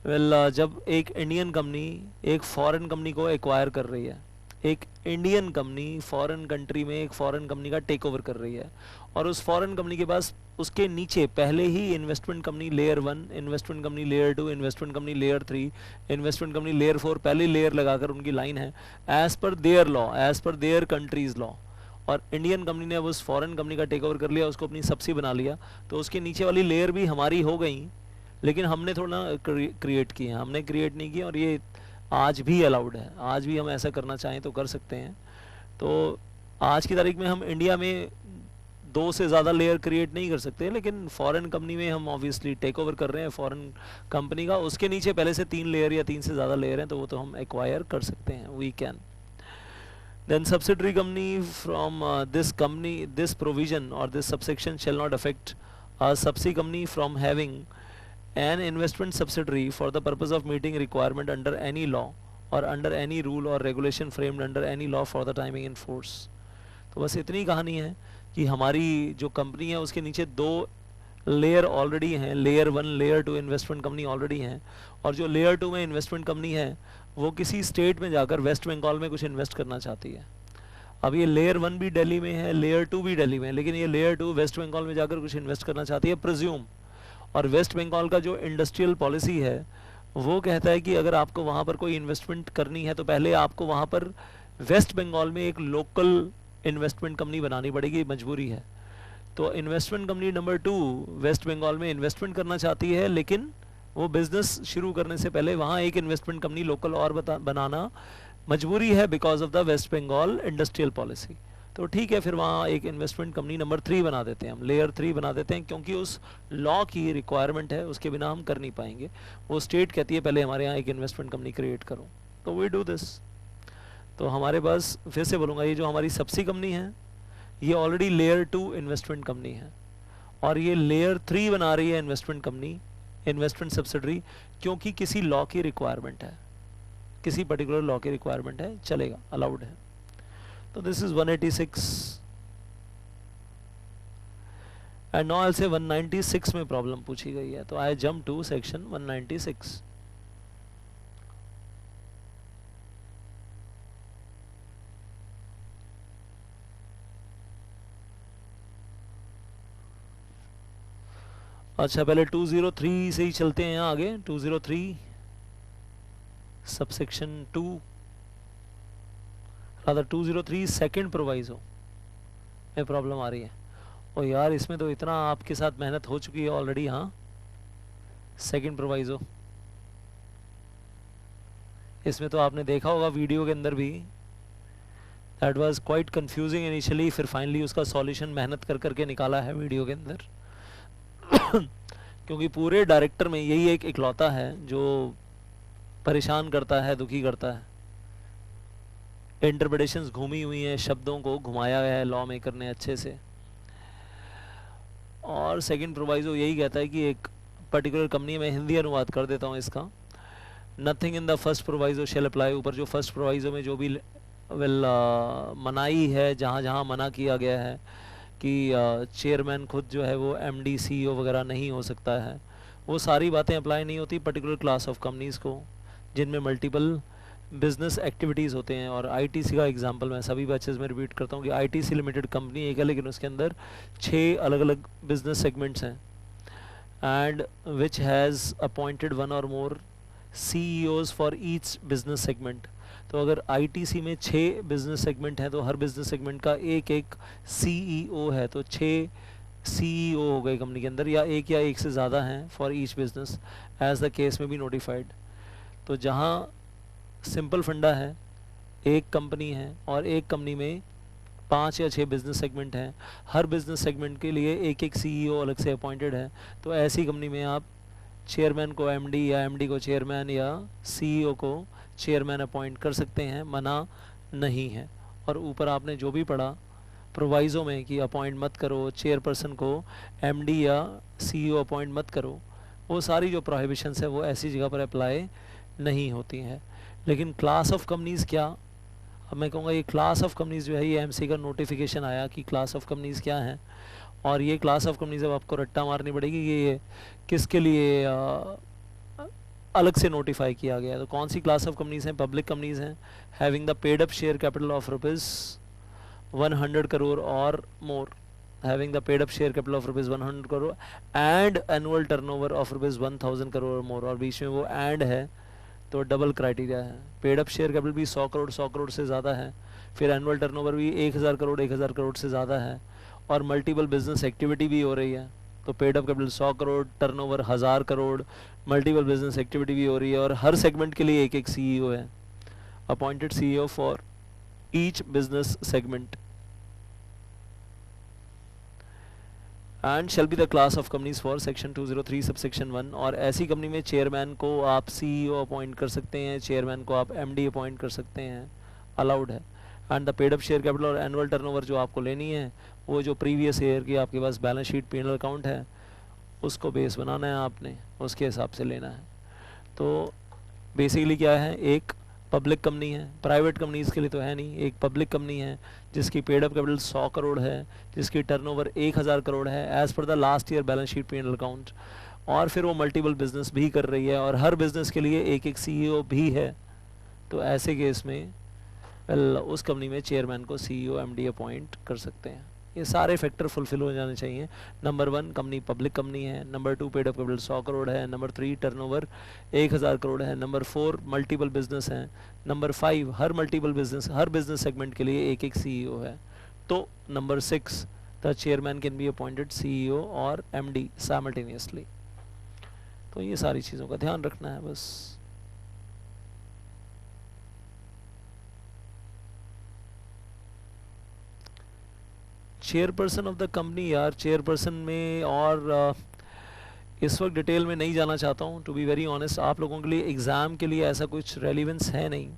A: जब एक इंडियन कंपनी एक फॉरेन कंपनी को एक्वायर कर रही है, एक इंडियन कंपनी फॉरेन कंट्री में एक फॉरेन कंपनी का टेक ओवर कर रही है, और उस फॉरेन कंपनी के पास उसके नीचे पहले ही investment company layer 1, investment company layer 2, investment company layer 3, investment company layer 4, पहले लेयर लगाकर उनकी लाइन है as per their law, as per their countries law. और इंडियन कंपनी ने अब उस फॉरेन कंपनी का टेक ओवर कर लिया, उसको अपनी सबसी बना लिया, तो उसके नीचे वाली लेयर भी हमारी हो गई, लेकिन हमने थोड़ा क्रिएट की है, हमने क्रिएट नहीं की, और ये आज भी अलाउड है, आज भी हम ऐसा करना चाहें तो कर सकते हैं। तो आज की तारीख में हम इंडिया में 2 से ज़्यादा लेयर क्रिएट नहीं कर सकते, लेकिन फॉरेन कंपनी में हम ऑब्वियसली टेक ओवर कर रहे हैं फॉरेन कंपनी का, उसके नीचे पहले से 3 लेयर या 3 से ज़्यादा लेयर हैं, तो वो तो हम एक्वायर कर सकते हैं, we can. Then subsidiary company from this provision or this subsection shall not affect a subsidiary company from having an investment subsidiary for the purpose of meeting requirement under any law or under any rule or regulation framed under any law for the timing in force। तो बस इतनी कहानी है कि हमारी जो company है उसके नीचे 2 लेयर ऑलरेडी हैं, layer 1 layer 2 investment company already हैं, और जो लेयर 2 में इन्वेस्टमेंट कंपनी है वो किसी स्टेट में जाकर वेस्ट बंगाल में कुछ इन्वेस्ट करना चाहती है। अब ये लेयर 1 भी दिल्ली में है, लेयर 2 भी दिल्ली में है, लेकिन ये लेयर 2 वेस्ट बंगाल में जाकर कुछ इन्वेस्ट करना चाहती है प्रिज्यूम, और वेस्ट बंगाल का जो इंडस्ट्रियल पॉलिसी है वो कहता है कि अगर आपको वहाँ पर कोई इन्वेस्टमेंट करनी है तो पहले आपको वहाँ पर वेस्ट बंगाल में एक लोकल इन्वेस्टमेंट कंपनी बनानी पड़ेगी, मजबूरी है। तो investment company number 2 West Bengal में इन्वेस्टमेंट करना चाहती है, लेकिन वो बिजनेस शुरू करने से पहले वहाँ एक इन्वेस्टमेंट कंपनी लोकल और बनाना मजबूरी है because of the West Bengal industrial policy. तो ठीक है, फिर वहाँ एक इन्वेस्टमेंट कंपनी नंबर 3 बना देते हैं, हम लेयर 3 बना देते हैं, क्योंकि उस लॉ की रिक्वायरमेंट है, उसके बिना हम कर नहीं पाएंगे। वो स्टेट कहती है पहले हमारे यहाँ एक इन्वेस्टमेंट कंपनी क्रिएट करो, तो वी डू दिस। तो हमारे पास, फिर से बोलूँगा, ये जो हमारी सबसी कंपनी है ये ऑलरेडी लेयर 2 इन्वेस्टमेंट कंपनी है, और ये लेयर 3 बना रही है इन्वेस्टमेंट कंपनी, इन्वेस्टमेंट सब्सिडरी, क्योंकि किसी लॉ की रिक्वायरमेंट है, किसी पर्टिकुलर लॉ की रिक्वायरमेंट है, चलेगा, अलाउड है। तो this is 186 and now I से 196 में प्रॉब्लम पूछी गई है, तो आई जंप टू सेक्शन 196। अच्छा, पहले 203 से ही चलते हैं आगे। 203 सबसेक्शन 2, रादर 203 सेकंड प्रोवाइजो में प्रॉब्लम आ रही है। और यार इसमें तो इतना आपके साथ मेहनत हो चुकी है ऑलरेडी। हाँ, सेकंड प्रोवाइजो, इसमें तो आपने देखा होगा वीडियो के अंदर भी, that was quite confusing initially, फिर फाइनली उसका सॉल्यूशन मेहनत कर करके निकाला है वीडियो के अंदर। क्योंकि पूरे डायरेक्टर में यही एक इकलौता है जो परेशान करता है, दुखी करता है। इंटरप्रिटेशंस घूमी हुई हैं, शब्दों को घुमाया गया है लॉ मेकर ने अच्छे से। और सेकंड प्रोवाइजो यही कहता है कि एक पर्टिकुलर कंपनी में, हिंदी अनुवाद कर देता हूँ इसका, nothing in the first proviso shall apply. ऊपर जो फर्स्ट प्रोवाइजो में जो भी मनाही है, जहाँ जहाँ मना किया गया है कि चेयरमैन खुद जो है वो एमडी सीईओ वगैरह नहीं हो सकता है, वो सारी बातें अप्लाई नहीं होती पर्टिकुलर क्लास ऑफ कंपनीज़ को जिनमें मल्टीपल बिजनेस एक्टिविटीज़ होते हैं। और आईटीसी का एग्जांपल मैं सभी बैचेस में रिपीट करता हूँ कि आईटीसी लिमिटेड कंपनी एक है, लेकिन उसके अंदर 6 अलग अलग बिजनेस सेगमेंट्स हैं, एंड विच हैज़ अपॉइंटेड 1 और मोर CEOs for each business segment. तो अगर आईटीसी में 6 बिजनेस सेगमेंट हैं तो हर बिजनेस सेगमेंट का एक एक CEO है, तो 6 CEO हो गए कंपनी के अंदर, या एक से ज़्यादा हैं for each business, as the case में बी नोटिफाइड। तो जहाँ सिंपल फंडा है, एक कंपनी है और एक कंपनी में 5 या 6 बिजनेस सेगमेंट हैं, हर बिजनेस सेगमेंट के लिए एक एक CEO अलग से अपॉइंटेड है, तो ऐसी कंपनी में आप चेयरमैन को MD या MD को चेयरमैन या CEO को चेयरमैन अपॉइंट कर सकते हैं, मना नहीं है। और ऊपर आपने जो भी पढ़ा प्रोवाइज़ो में कि अपॉइंट मत करो, चेयरपर्सन को MD या CEO अपॉइंट मत करो, वो सारी जो प्रोहिबिशंस है वो ऐसी जगह पर अप्लाई नहीं होती हैं। लेकिन क्लास ऑफ कंपनीज़ क्या, अब मैं कहूँगा ये क्लास ऑफ कंपनीज़ जो है, ये MC का नोटिफिकेशन आया कि क्लास ऑफ कंपनीज़ क्या हैं, और ये क्लास ऑफ कंपनीज़ अब आपको रट्टा मारनी पड़ेगी कि ये किसके लिए अलग से नोटिफाई किया गया है। तो कौन सी क्लास ऑफ कंपनीज़ हैं? पब्लिक कंपनीज़ हैं having the paid up share capital of ₹100 crore और मोर, having the paid up share capital of ₹100 crore and annual turnover of ₹1000 crore और more, और बीच में वो and है तो डबल क्राइटेरिया है। पेड अप शेयर कैपिटल भी 100 करोड़ से ज़्यादा है, फिर एनुअल टर्नओवर भी 1000 करोड़ से ज़्यादा है, और मल्टीपल बिजनेस एक्टिविटी भी हो रही है। तो paid up capital 100 crore, turnover 1000 crore, multiple business activity भी हो रही है, और हर सेगमेंट के लिए एक एक CEO है, appointed CEO for each business segment, and shall be the class of companies for section 203 subsection 1। और ऐसी कंपनी में चेयरमैन को आप CEO अपॉइंट कर सकते हैं, चेयरमैन को आप MD अपॉइंट कर सकते हैं, अलाउड है। And the paid up share capital और एनुअल टर्नओवर जो आपको लेनी है, वो जो प्रीवियस ईयर की आपके पास बैलेंस शीट P&L अकाउंट है उसको बेस बनाना है आपने, उसके हिसाब से लेना है। तो बेसिकली क्या है, एक पब्लिक कंपनी है, प्राइवेट कंपनीज़ के लिए तो है नहीं, एक पब्लिक कंपनी है जिसकी पेड अप कैपिटल 100 करोड़ है, जिसकी टर्नओवर 1000 करोड़ है as per the last year balance sheet P&L account, और फिर वो मल्टीपल बिजनेस भी कर रही है और हर बिजनेस के लिए एक एक CEO भी है। तो ऐसे केस में उस कंपनी में चेयरमैन को CEO MD अपॉइंट कर सकते हैं। ये सारे फैक्टर फुलफिल हो जाने चाहिए। नंबर 1 कंपनी पब्लिक कंपनी है, number 2 paid up capital 100 crore है, नंबर 3 टर्नओवर 1000 करोड़ है, नंबर 4 मल्टीपल बिजनेस हैं, नंबर 5 हर मल्टीपल बिजनेस हर बिजनेस सेगमेंट के लिए एक एक CEO है। तो number 6 the chairman can be appointed CEO और MD साइमल्टेनियसली। तो ये सारी चीज़ों का ध्यान रखना है बस। चेयरपर्सन ऑफ द कंपनी, यार चेयरपर्सन में और इस वक्त डिटेल में नहीं जाना चाहता हूँ टू बी वेरी ऑनेस्ट। आप लोगों के लिए एग्ज़ाम के लिए ऐसा कुछ रेलिवेंस है नहीं।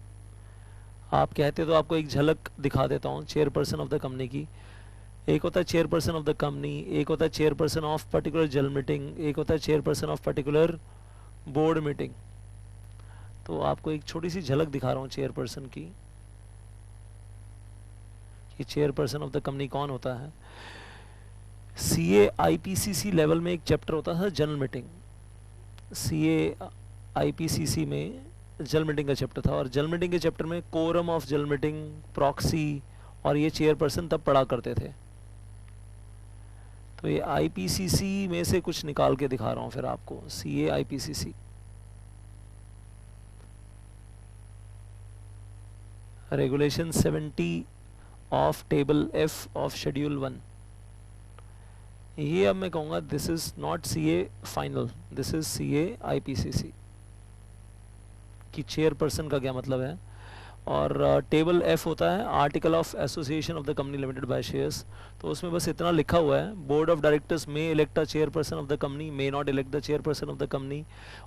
A: आप कहते तो आपको एक झलक दिखा देता हूँ चेयरपर्सन ऑफ द कंपनी की। एक होता है चेयरपर्सन ऑफ द कंपनी, एक होता है chairperson of particular general meeting, एक होता है chairperson of particular board meeting. तो आपको एक छोटी सी झलक दिखा रहा हूँ चेयरपर्सन की कि चेयरपर्सन ऑफ द कंपनी कौन होता है। CA IPCC लेवल में एक चैप्टर होता था जनरल मीटिंग। CA IPCC में जनरल मीटिंग का चैप्टर था और जनरल मीटिंग के चैप्टर में quorum of general meeting, proxy और ये चेयरपर्सन तब पढ़ा करते थे। तो ये IPCC में से कुछ निकाल के दिखा रहा हूँ फिर आपको। CA IPCC regulation 70 of table F of schedule 1। ये अब मैं कहूँगा this is not CA final, this is CA IPCC कि चेयरपर्सन का क्या मतलब है। और टेबल F होता है article of association of the company limited by shares. तो उसमें बस इतना लिखा हुआ है, board of directors may elect a chairperson of the company, may not elect the chairperson of the company.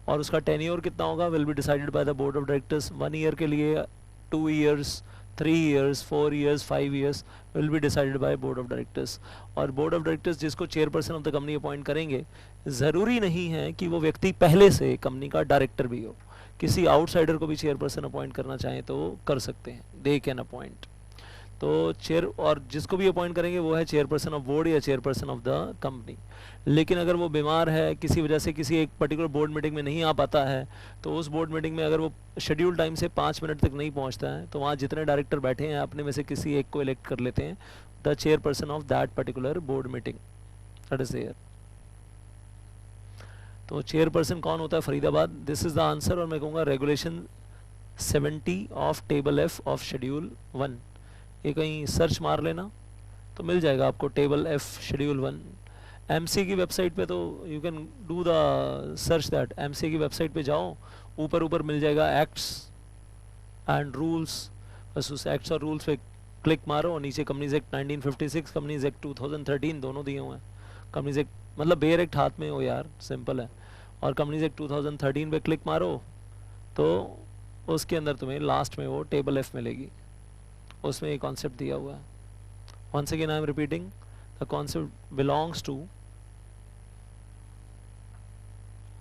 A: और उसका टेन्योर कितना होगा will be decided by the board of directors. 1 year के लिए, 2 years, 3 years, 4 years, 5 years will be decided by board of directors. और board of directors जिसको chairperson of the company appoint करेंगे, ज़रूरी नहीं है कि वो व्यक्ति पहले से कंपनी का डायरेक्टर भी हो। किसी आउटसाइडर को भी चेयरपर्सन अपॉइंट करना चाहें तो कर सकते हैं, दे कैन अपॉइंट। तो चेयर और जिसको भी अपॉइंट करेंगे वो है चेयरपर्सन ऑफ बोर्ड या चेयरपर्सन ऑफ द कंपनी। लेकिन अगर वो बीमार है, किसी वजह से किसी एक पर्टिकुलर बोर्ड मीटिंग में नहीं आ पाता है, तो उस बोर्ड मीटिंग में अगर वो शेड्यूल टाइम से 5 मिनट तक नहीं पहुंचता है, तो वहाँ जितने डायरेक्टर बैठे हैं अपने में से किसी एक को इलेक्ट कर लेते हैं the chairperson of that particular board meeting, that is there. तो चेयरपर्सन कौन होता है Faridabad, this is the answer. और मैं कहूँगा regulation 70 of table F of schedule 1। ये कहीं सर्च मार लेना तो मिल जाएगा आपको टेबल F शेड्यूल 1। MC की वेबसाइट पे तो you can do the search that. MC की वेबसाइट पे जाओ, ऊपर ऊपर मिल जाएगा एक्ट्स एंड रूल्स, बस उस एक्ट्स और रूल्स पे क्लिक मारो और नीचे कंपनीज एक्ट 1956, कंपनीज एक्ट 2013 दोनों दिए हुए हैं। कंपनीज एक्ट मतलब बेयर एक्ट हाथ में हो यार, सिंपल है। और कंपनीज एक्ट 2013 पे क्लिक मारो तो उसके अंदर तुम्हें लास्ट में वो टेबल F मिलेगी, उसमें ये कॉन्सेप्ट दिया हुआ है। Once again I am repeating, the concept belongs to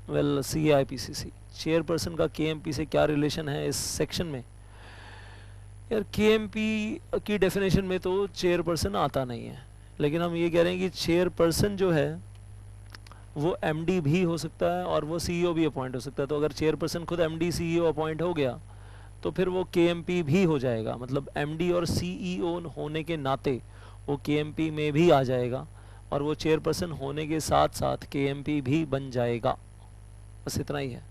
A: well CA IPCC। Chairperson का KMP से क्या रिलेशन है इस सेक्शन में? यार KMP की डेफिनेशन में तो चेयरपर्सन आता नहीं है, लेकिन हम ये कह रहे हैं कि चेयरपर्सन जो है वो MD भी हो सकता है और वो CEO भी अपॉइंट हो सकता है। तो अगर चेयरपर्सन खुद MD CEO अपॉइंट हो गया तो फिर वो KMP भी हो जाएगा, मतलब MD और CEO होने के नाते वो KMP में भी आ जाएगा और वो चेयरपर्सन होने के साथ साथ KMP भी बन जाएगा। बस इतना ही है।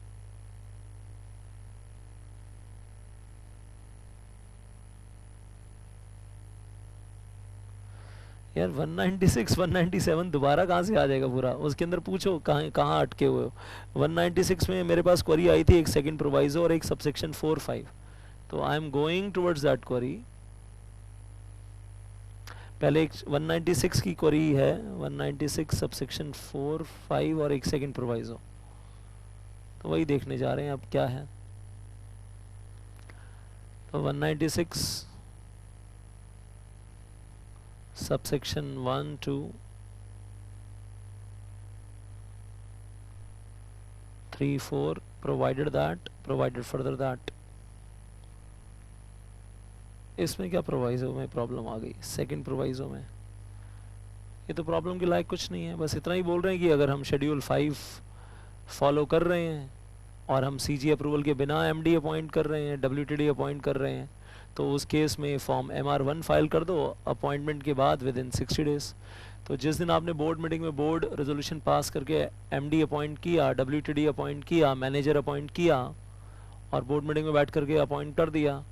A: यार 196 197 दोबारा कहाँ से आ जाएगा पूरा? उसके अंदर पूछो कहाँ कहाँ अटके हुए हो। 196 में मेरे पास क्वेरी आई थी, एक सेकंड प्रोवाइजो और एक सबसेक्शन 4-5, तो I am going towards that query. पहले एक 196 की क्वेरी है, 196 सबसेक्शन 4-5 और एक सेकंड प्रोवाइजो, तो वही देखने जा रहे हैं अब क्या है। तो 196 subsection 1, 2, 3, 4 provided further that। इसमें क्या प्रोवाइजो में प्रॉब्लम आ गई? सेकंड प्रोवाइजो में ये तो प्रॉब्लम के लायक कुछ नहीं है, बस इतना ही बोल रहे हैं कि अगर हम शेड्यूल 5 फॉलो कर रहे हैं और हम CG अप्रूवल के बिना MD अपॉइंट कर रहे हैं, WTD अपॉइंट कर रहे हैं, तो उस केस में फॉर्म MR1 फाइल कर दो अपॉइंटमेंट के बाद विद इन 60 डेज। तो जिस दिन आपने बोर्ड मीटिंग में बोर्ड रेजोल्यूशन पास करके MD अपॉइंट किया, WTD अपॉइंट किया, मैनेजर अपॉइंट किया और बोर्ड मीटिंग में बैठ करके अपॉइंट कर दिया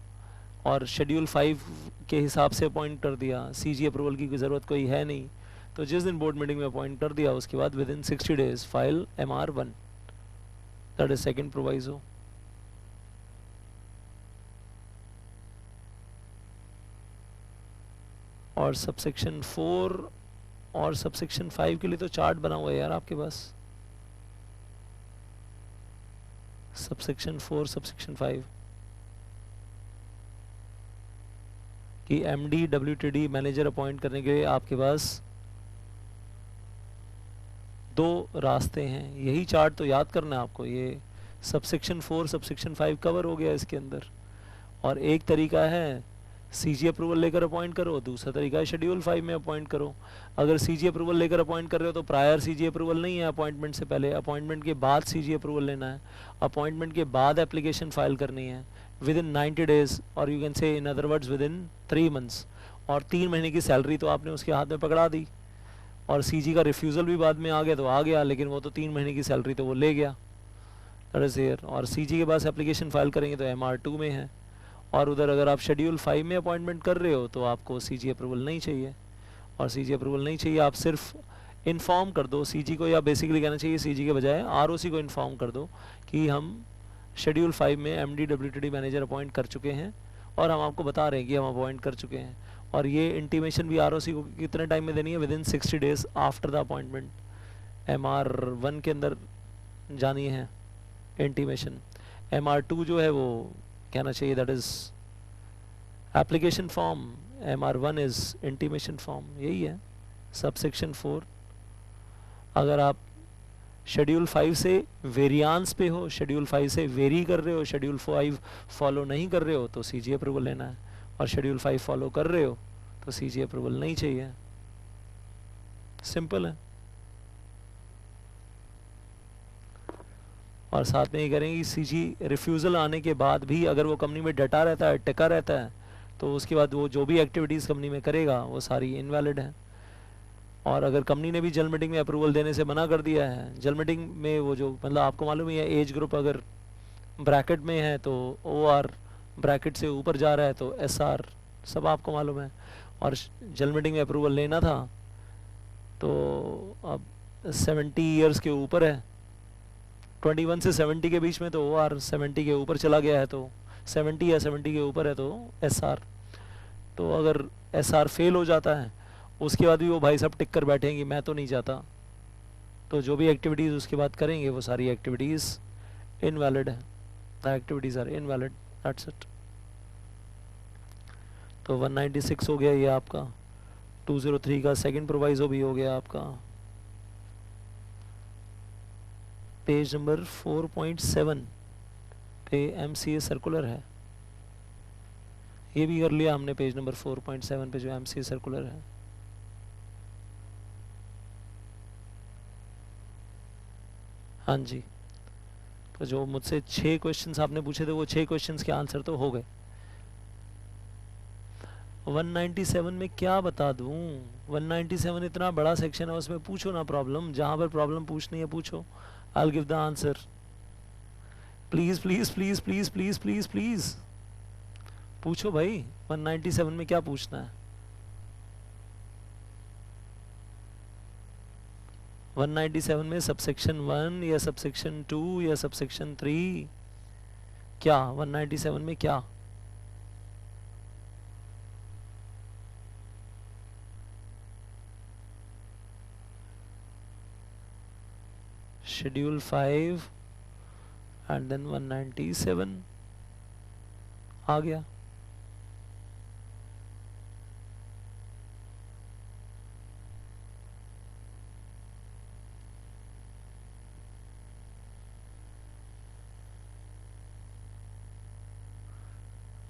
A: और शेड्यूल 5 के हिसाब से अपॉइंट कर दिया, CG अप्रूवल की ज़रूरत कोई है नहीं, तो जिस दिन बोर्ड मीटिंग में अपॉइंट कर दिया उसके बाद with in 60 days file MR1, that is second proviso. और सबसेक्शन 4 और सबसेक्शन 5 के लिए तो चार्ट बना हुआ है यार आपके पास, सबसेक्शन 4 सबसेक्शन 5 कि MD WTD मैनेजर अपॉइंट करने के लिए आपके पास 2 रास्ते हैं। यही चार्ट तो याद करना है आपको। ये सबसेक्शन 4 सबसेक्शन 5 कवर हो गया इसके अंदर। और एक तरीका है CG अप्रूवल लेकर अपॉइंट करो, दूसरा तरीका है शेड्यूल 5 में अपॉइंट करो। अगर CG अप्रूवल लेकर अपॉइंट कर रहे हो तो प्रायर CG अप्रूवल नहीं है अपॉइंटमेंट से पहले, अपॉइंटमेंट के बाद CG अप्रूवल लेना है, अपॉइंटमेंट के बाद एप्लीकेशन फाइल करनी है विद इन 90 डेज और you can say in other words with in 3 months. और 3 महीने की सैलरी तो आपने उसके हाथ में पकड़ा दी और CG का रिफ्यूज़ल भी बाद में आ गया तो आ गया, लेकिन वो तो 3 महीने की सैलरी तो वो ले गया, दैट इज़ हियर। और CG के पास एप्लीकेशन फाइल करेंगे तो MR2 में है। और उधर अगर आप शेड्यूल 5 में अपॉइंटमेंट कर रहे हो तो आपको CG अप्रूवल नहीं चाहिए, और CG अप्रूवल नहीं चाहिए, आप सिर्फ इन्फॉर्म कर दो CG को, या बेसिकली कहना चाहिए CG के बजाय ROC को इन्फॉर्म कर दो कि हम शेड्यूल 5 में MD WTD मैनेजर अपॉइंट कर चुके हैं और हम आपको बता रहे हैं कि हम अपॉइंट कर चुके हैं। और ये इंटीमेशन भी ROC को कितने टाइम में देनी है, with in 60 days after the appointment. MR1 के अंदर जानी है इंटीमेशन। MR2 जो है वो कहना चाहिए that is application form, MR1 is intimation form, यही है सबसेक्शन 4। अगर आप शेड्यूल 5 से वेरियांस पे हो, शेड्यूल 5 से वेरी कर रहे हो, शेड्यूल 5 फॉलो नहीं कर रहे हो तो CG अप्रूवल लेना है, और शेड्यूल 5 फॉलो कर रहे हो तो CG अप्रूवल नहीं चाहिए, सिंपल है। और साथ में ये करेंगे CG रिफ्यूज़ल आने के बाद भी अगर वो कंपनी में डटा रहता है, टिका रहता है, तो उसके बाद वो जो भी एक्टिविटीज़ कंपनी में करेगा वो सारी इनवैलिड है। और अगर कंपनी ने भी जनरल मीटिंग में अप्रूवल देने से मना कर दिया है, जनरल मीटिंग में वो जो मतलब आपको मालूम ही है एज ग्रुप अगर ब्रैकेट में है तो OR ब्रैकेट से ऊपर जा रहा है तो SR, सब आपको मालूम है। और जनरल मीटिंग में अप्रूवल लेना था तो अब 70 ईयर्स के ऊपर है, 21 से 70 के बीच में तो OR, 70 के ऊपर चला गया है तो 70 या 70 के ऊपर है तो SR। तो अगर SR फेल हो जाता है उसके बाद भी वो भाई साहब टिक कर बैठेंगे मैं तो नहीं जाता, तो जो भी एक्टिविटीज़ उसके बाद करेंगे वो सारी एक्टिविटीज़ इनवैलिड है, the activities are invalid, that's it. तो 196 हो गया ये आपका, 203 का सेकंड प्रोवाइजो भी हो गया आपका। पेज नंबर 4.7 पे MCA सर्कुलर है, ये भी कर लिया हमने पेज नंबर 4.7 पे जो MCA सर्कुलर है। हाँ जी, तो जो मुझसे 6 क्वेश्चंस आपने पूछे थे वो 6 क्वेश्चंस के आंसर तो हो गए। 197 में क्या बता दूं, 197 इतना बड़ा सेक्शन है उसमें पूछो ना प्रॉब्लम, जहाँ पर प्रॉब्लम पूछनी है पूछो, I'll give the answer. Please please please please please please please पूछो भाई, 197 में क्या पूछना है। 197 में सबसेक्शन 1 या सबसेक्शन 2 या सबसेक्शन 3, क्या 197 में क्या? शेड्यूल 5 एंड देन 197 आ गया।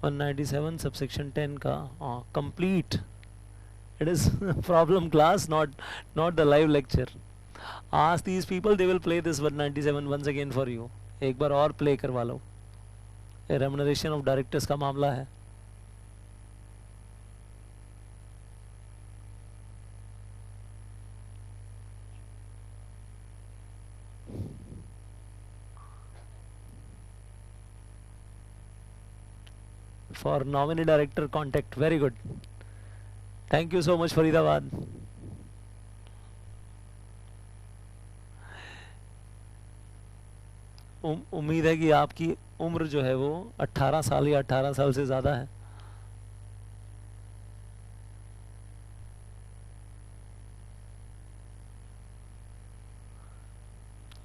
A: वन 197 सबसेक्शन 10 का complete, it is problem class, not the live lecture. Ask these people, they will play this 197 once again for you. एक बार और प्ले करवा लो, रेम्यूनरेशन ऑफ डायरेक्टर्स का मामला है। for nominee director contact. Very good. Thank you so much Faridabad. उम्मीद है कि आपकी उम्र जो है वो 18 साल या 18 साल से ज़्यादा है.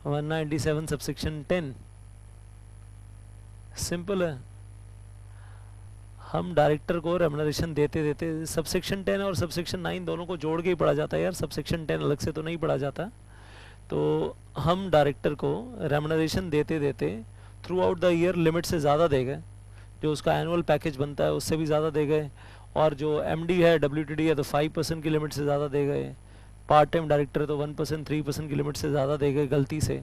A: वन 197 सबसेक्शन 10 सिंपल है. हम डायरेक्टर को रेम्युनरेशन देते देते सबसेक्शन 10 और सबसेक्शन 9 दोनों को जोड़ के ही पढ़ा जाता है यार. सबसेक्शन 10 अलग से तो नहीं पढ़ा जाता. तो हम डायरेक्टर को रेम्युनरेशन देते देते through out the year limit से ज़्यादा दे गए. जो उसका एनुअल पैकेज बनता है उससे भी ज़्यादा दे गए. और जो एमडी है WTD है तो 5% की लिमिट से ज़्यादा दे गए. पार्ट टाइम डायरेक्टर तो 1% 3% की लिमिट से ज़्यादा दे गए गलती से.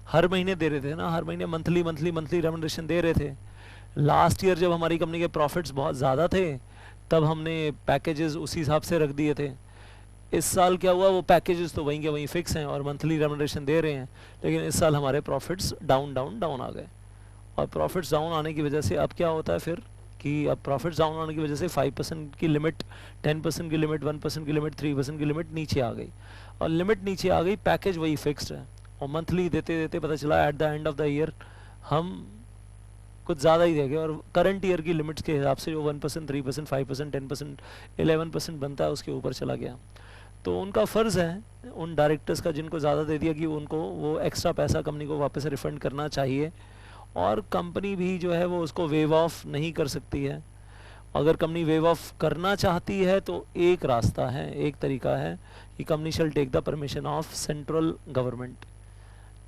A: हर महीने दे रहे थे ना, हर महीने मंथली मंथली मंथली रेम्युनरेशन दे रहे थे. लास्ट ईयर जब हमारी कंपनी के प्रॉफिट्स बहुत ज़्यादा थे तब हमने पैकेजेस उसी हिसाब से रख दिए थे. इस साल क्या हुआ, वो पैकेजेस तो वहीं के वहीं फिक्स हैं और मंथली रेम्युनरेशन दे रहे हैं. लेकिन इस साल हमारे प्रॉफिट्स डाउन डाउन डाउन आ गए. और प्रॉफिट्स डाउन आने की वजह से अब क्या होता है फिर कि अब प्रॉफिट्स डाउन आने की वजह से 5% की लिमिट, 10% की लिमिट, 1% की लिमिट, 3% की लिमिट नीचे आ गई. और लिमिट नीचे आ गई, पैकेज वही फिक्स्ड है. और मंथली देते देते पता चला at the end of the year हम कुछ ज़्यादा ही देंगे. और करंट ईयर की लिमिट्स के हिसाब से जो 1%, 3%, 5%, 10%, 11% बनता है उसके ऊपर चला गया. तो उनका फ़र्ज़ है उन डायरेक्टर्स का जिनको ज़्यादा दे दिया कि उनको वो एक्स्ट्रा पैसा कंपनी को वापस रिफ़ंड करना चाहिए. और कंपनी भी जो है वो उसको वेव ऑफ नहीं कर सकती है. अगर कंपनी वेव ऑफ करना चाहती है तो एक रास्ता है, एक तरीका है कि company shall take the permission of central government.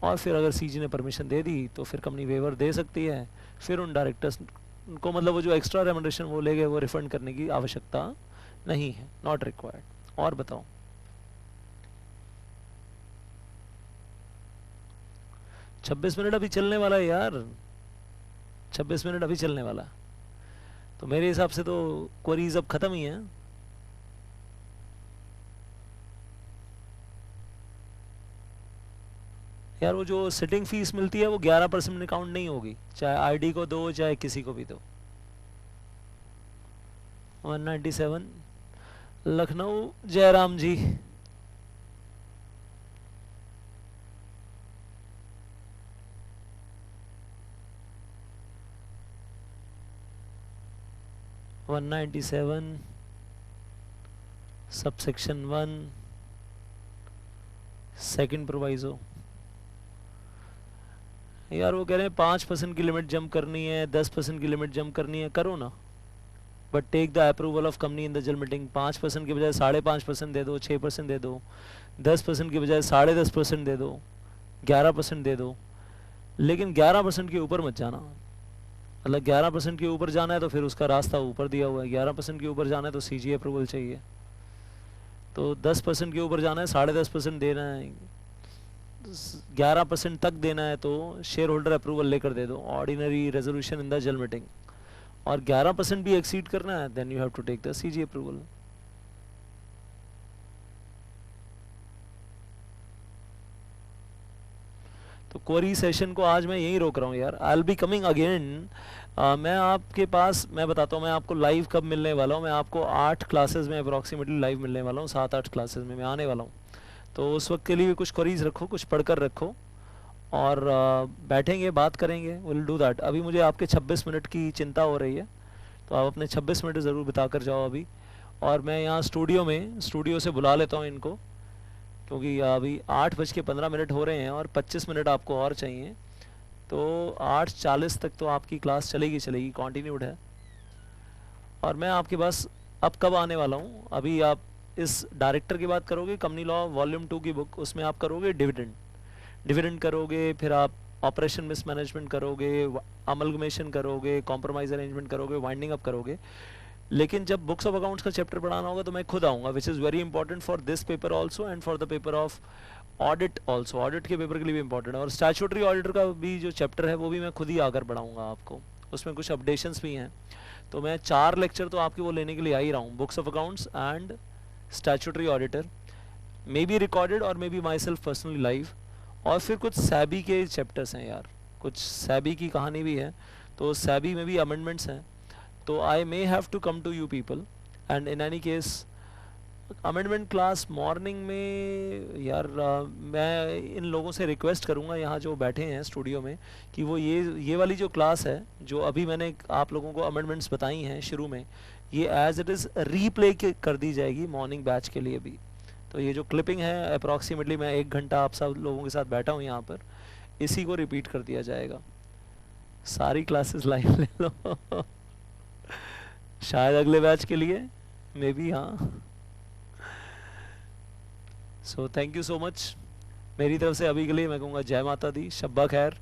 A: और फिर अगर सीजी ने परमिशन दे दी तो फिर कंपनी वेवर दे सकती है. फिर उन डायरेक्टर्स को मतलब वो जो एक्स्ट्रा रेम्युनरेशन वो ले गए वो रिफ़ंड करने की आवश्यकता नहीं है, नॉट रिक्वायर्ड. और बताओ. छब्बीस मिनट अभी चलने वाला है यार, 26 मिनट अभी चलने वाला. तो मेरे हिसाब से तो क्वेरीज अब ख़त्म ही है. यार वो जो सिटिंग फीस मिलती है वो 11% में काउंट नहीं होगी, चाहे आईडी को दो चाहे किसी को भी दो. 197 Lucknow Jairam ji. One 197 subsection 1 second proviso. यार वो कह रहे हैं 5% की लिमिट जंप करनी है, 10% की लिमिट जंप करनी है, करो ना. But take the approval of company in the general meeting. 5% की बजाय 5.5% दे दो, 6% दे दो. 10% की बजाय 10.5% दे दो, 11% दे दो. लेकिन 11% के ऊपर मत जाना. मतलब 11% के ऊपर जाना है तो फिर उसका रास्ता ऊपर दिया हुआ है. 11% के ऊपर जाना है तो सीजी अप्रूवल चाहिए. तो 10% के ऊपर जाना है, 10.5% देना है, 11% तक देना है तो शेयर होल्डर अप्रूवल लेकर दे दो, ordinary resolution in the general meeting. और 11% भी एक्सीड करना है then you have to take the CG approval. तो क्वेरी सेशन को आज मैं यहीं रोक रहा हूँ यार. I will be coming again. मैं आपके पास, मैं बताता हूँ मैं आपको लाइव कब मिलने वाला हूँ. मैं आपको 8 क्लासेस में अप्रॉक्सीमेटली लाइव मिलने वाला हूँ. 7-8 क्लासेस में मैं आने वाला हूँ. तो उस वक्त के लिए भी कुछ क्वेरीज रखो, कुछ पढ़कर रखो और बैठेंगे, बात करेंगे. Will do that. अभी मुझे आपके 26 मिनट की चिंता हो रही है तो आप अपने 26 मिनट ज़रूर बिता कर जाओ अभी. और मैं यहाँ स्टूडियो से बुला लेता हूँ इनको, क्योंकि अभी 8:15 हो रहे हैं और 25 मिनट आपको और चाहिए. तो 8:40 तक तो आपकी क्लास चलेगी, कॉन्टीन्यूड है. और मैं आपके पास अब कब आने वाला हूँ, अभी आप इस डायरेक्टर की बात करोगे, कंपनी लॉ वॉल्यूम 2 की बुक, उसमें आप करोगे डिविडेंड करोगे, फिर आप ऑपरेशन मिसमैनेजमेंट करोगे, अमलगमेशन करोगे, कॉम्प्रोमाइज अरेंजमेंट करोगे, वाइंडिंग अप करोगे. लेकिन जब बुक्स ऑफ अकाउंट्स का चैप्टर पढ़ाना होगा तो मैं खुद आऊँगा, which is very important for this paper also and for the paper of audit also. Audit के पेपर के लिए भी इंपॉर्टेंट है. और स्टैट्यूटरी ऑडिटर का भी जो चैप्टर है वो भी मैं खुद ही आकर पढ़ाऊँगा आपको. उसमें कुछ अपडेशंस भी हैं. तो मैं 4 लेक्चर तो आपके वो लेने के लिए आ ही रहा हूँ. Books of accounts and statutory auditor, may be recorded और may be myself personally live. और फिर कुछ सैबी के चैप्टर्स हैं यार, कुछ सैबी की कहानी भी है. तो सैबी में भी अमेंडमेंट्स हैं तो I may have to come to you people, and in any case amendment class morning में यार मैं इन लोगों से रिक्वेस्ट करूंगा यहाँ जो बैठे हैं स्टूडियो में कि वो ये वाली जो क्लास है जो अभी मैंने आप लोगों को अमेंडमेंट्स बताई हैं शुरू में, ये एज इट इज़ रीप्ले कर दी जाएगी मॉर्निंग बैच के लिए भी। तो ये जो क्लिपिंग है अप्रॉक्सीमेटली मैं 1 घंटा आप सब लोगों के साथ बैठा हूँ यहाँ पर, इसी को रिपीट कर दिया जाएगा। सारी क्लासेस लाइव ले लो शायद अगले बैच के लिए मे बी, हाँ। So thank you so much. मेरी तरफ से अभी के लिए मैं कहूँगा जय माता दी, शब्बा खैर।